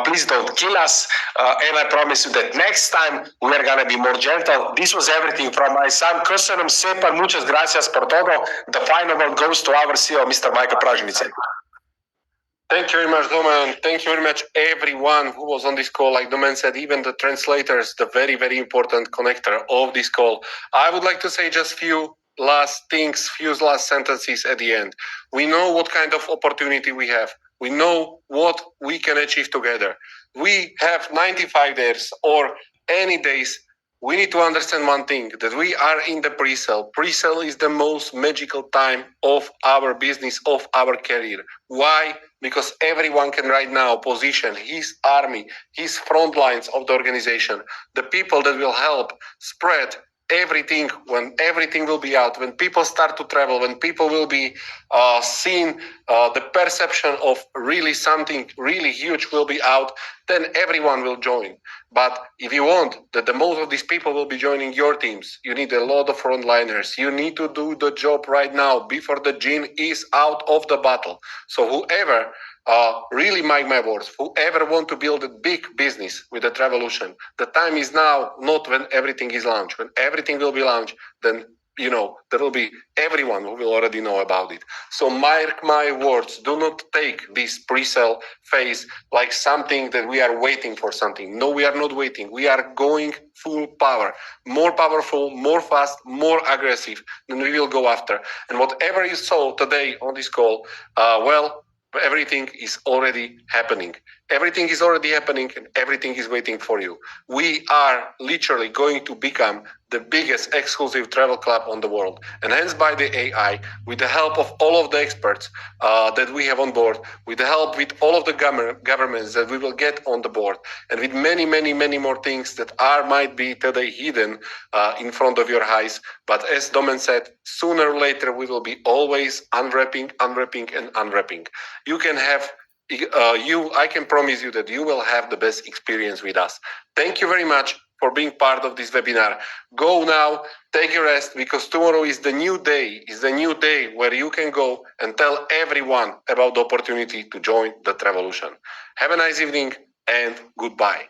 Please don't kill us. And I promise you that next time we are going to be more gentle. This was everything from my son. Köszönöm szépen. Muchas gracias por todo. The final word goes to our CEO, Mr. Michael Pražnice. Thank you very much, Domen. Thank you very much, everyone who was on this call. Like Domen said, even the translators, the very, very important connector of this call. I would like to say just few last things, few last sentences at the end. We know what kind of opportunity we have. We know what we can achieve together. We have 95 days or any days. We need to understand one thing, that we are in the pre-sale. Pre-sale is the most magical time of our business, of our career. Why? Because everyone can right now position his army, his front lines of the organization, the people that will help spread everything, when everything will be out, when people start to travel, when people will be seeing the perception of really something really huge will be out, then everyone will join. But if you want that the most of these people will be joining your teams, you need a lot of frontliners. You need to do the job right now before the gin is out of the bottle. So whoever really mark my words, whoever want to build a big business with the Travelution, the time is now, not when everything is launched. When everything will be launched, then there will be everyone who will already know about it. So mark my words, do not take this pre-sale phase like something that we are waiting for something. No, we are not waiting. We are going full power, more powerful, more fast, more aggressive than we will go after. And whatever you saw today on this call, everything is already happening. Everything is already happening and everything is waiting for you. We are literally going to become the biggest exclusive travel club on the world. And hence by the AI, with the help of all of the experts that we have on board, with the help with all of the governments that we will get on the board, and with many, many, many more things that might be today hidden in front of your eyes. But as Domen said, sooner or later, we will be always unwrapping, and unwrapping. You can have I can promise you that you will have the best experience with us. Thank you very much for being part of this webinar. Go now, take a rest, because tomorrow is the new day, where you can go and tell everyone about the opportunity to join the Travelution. Have a nice evening and goodbye.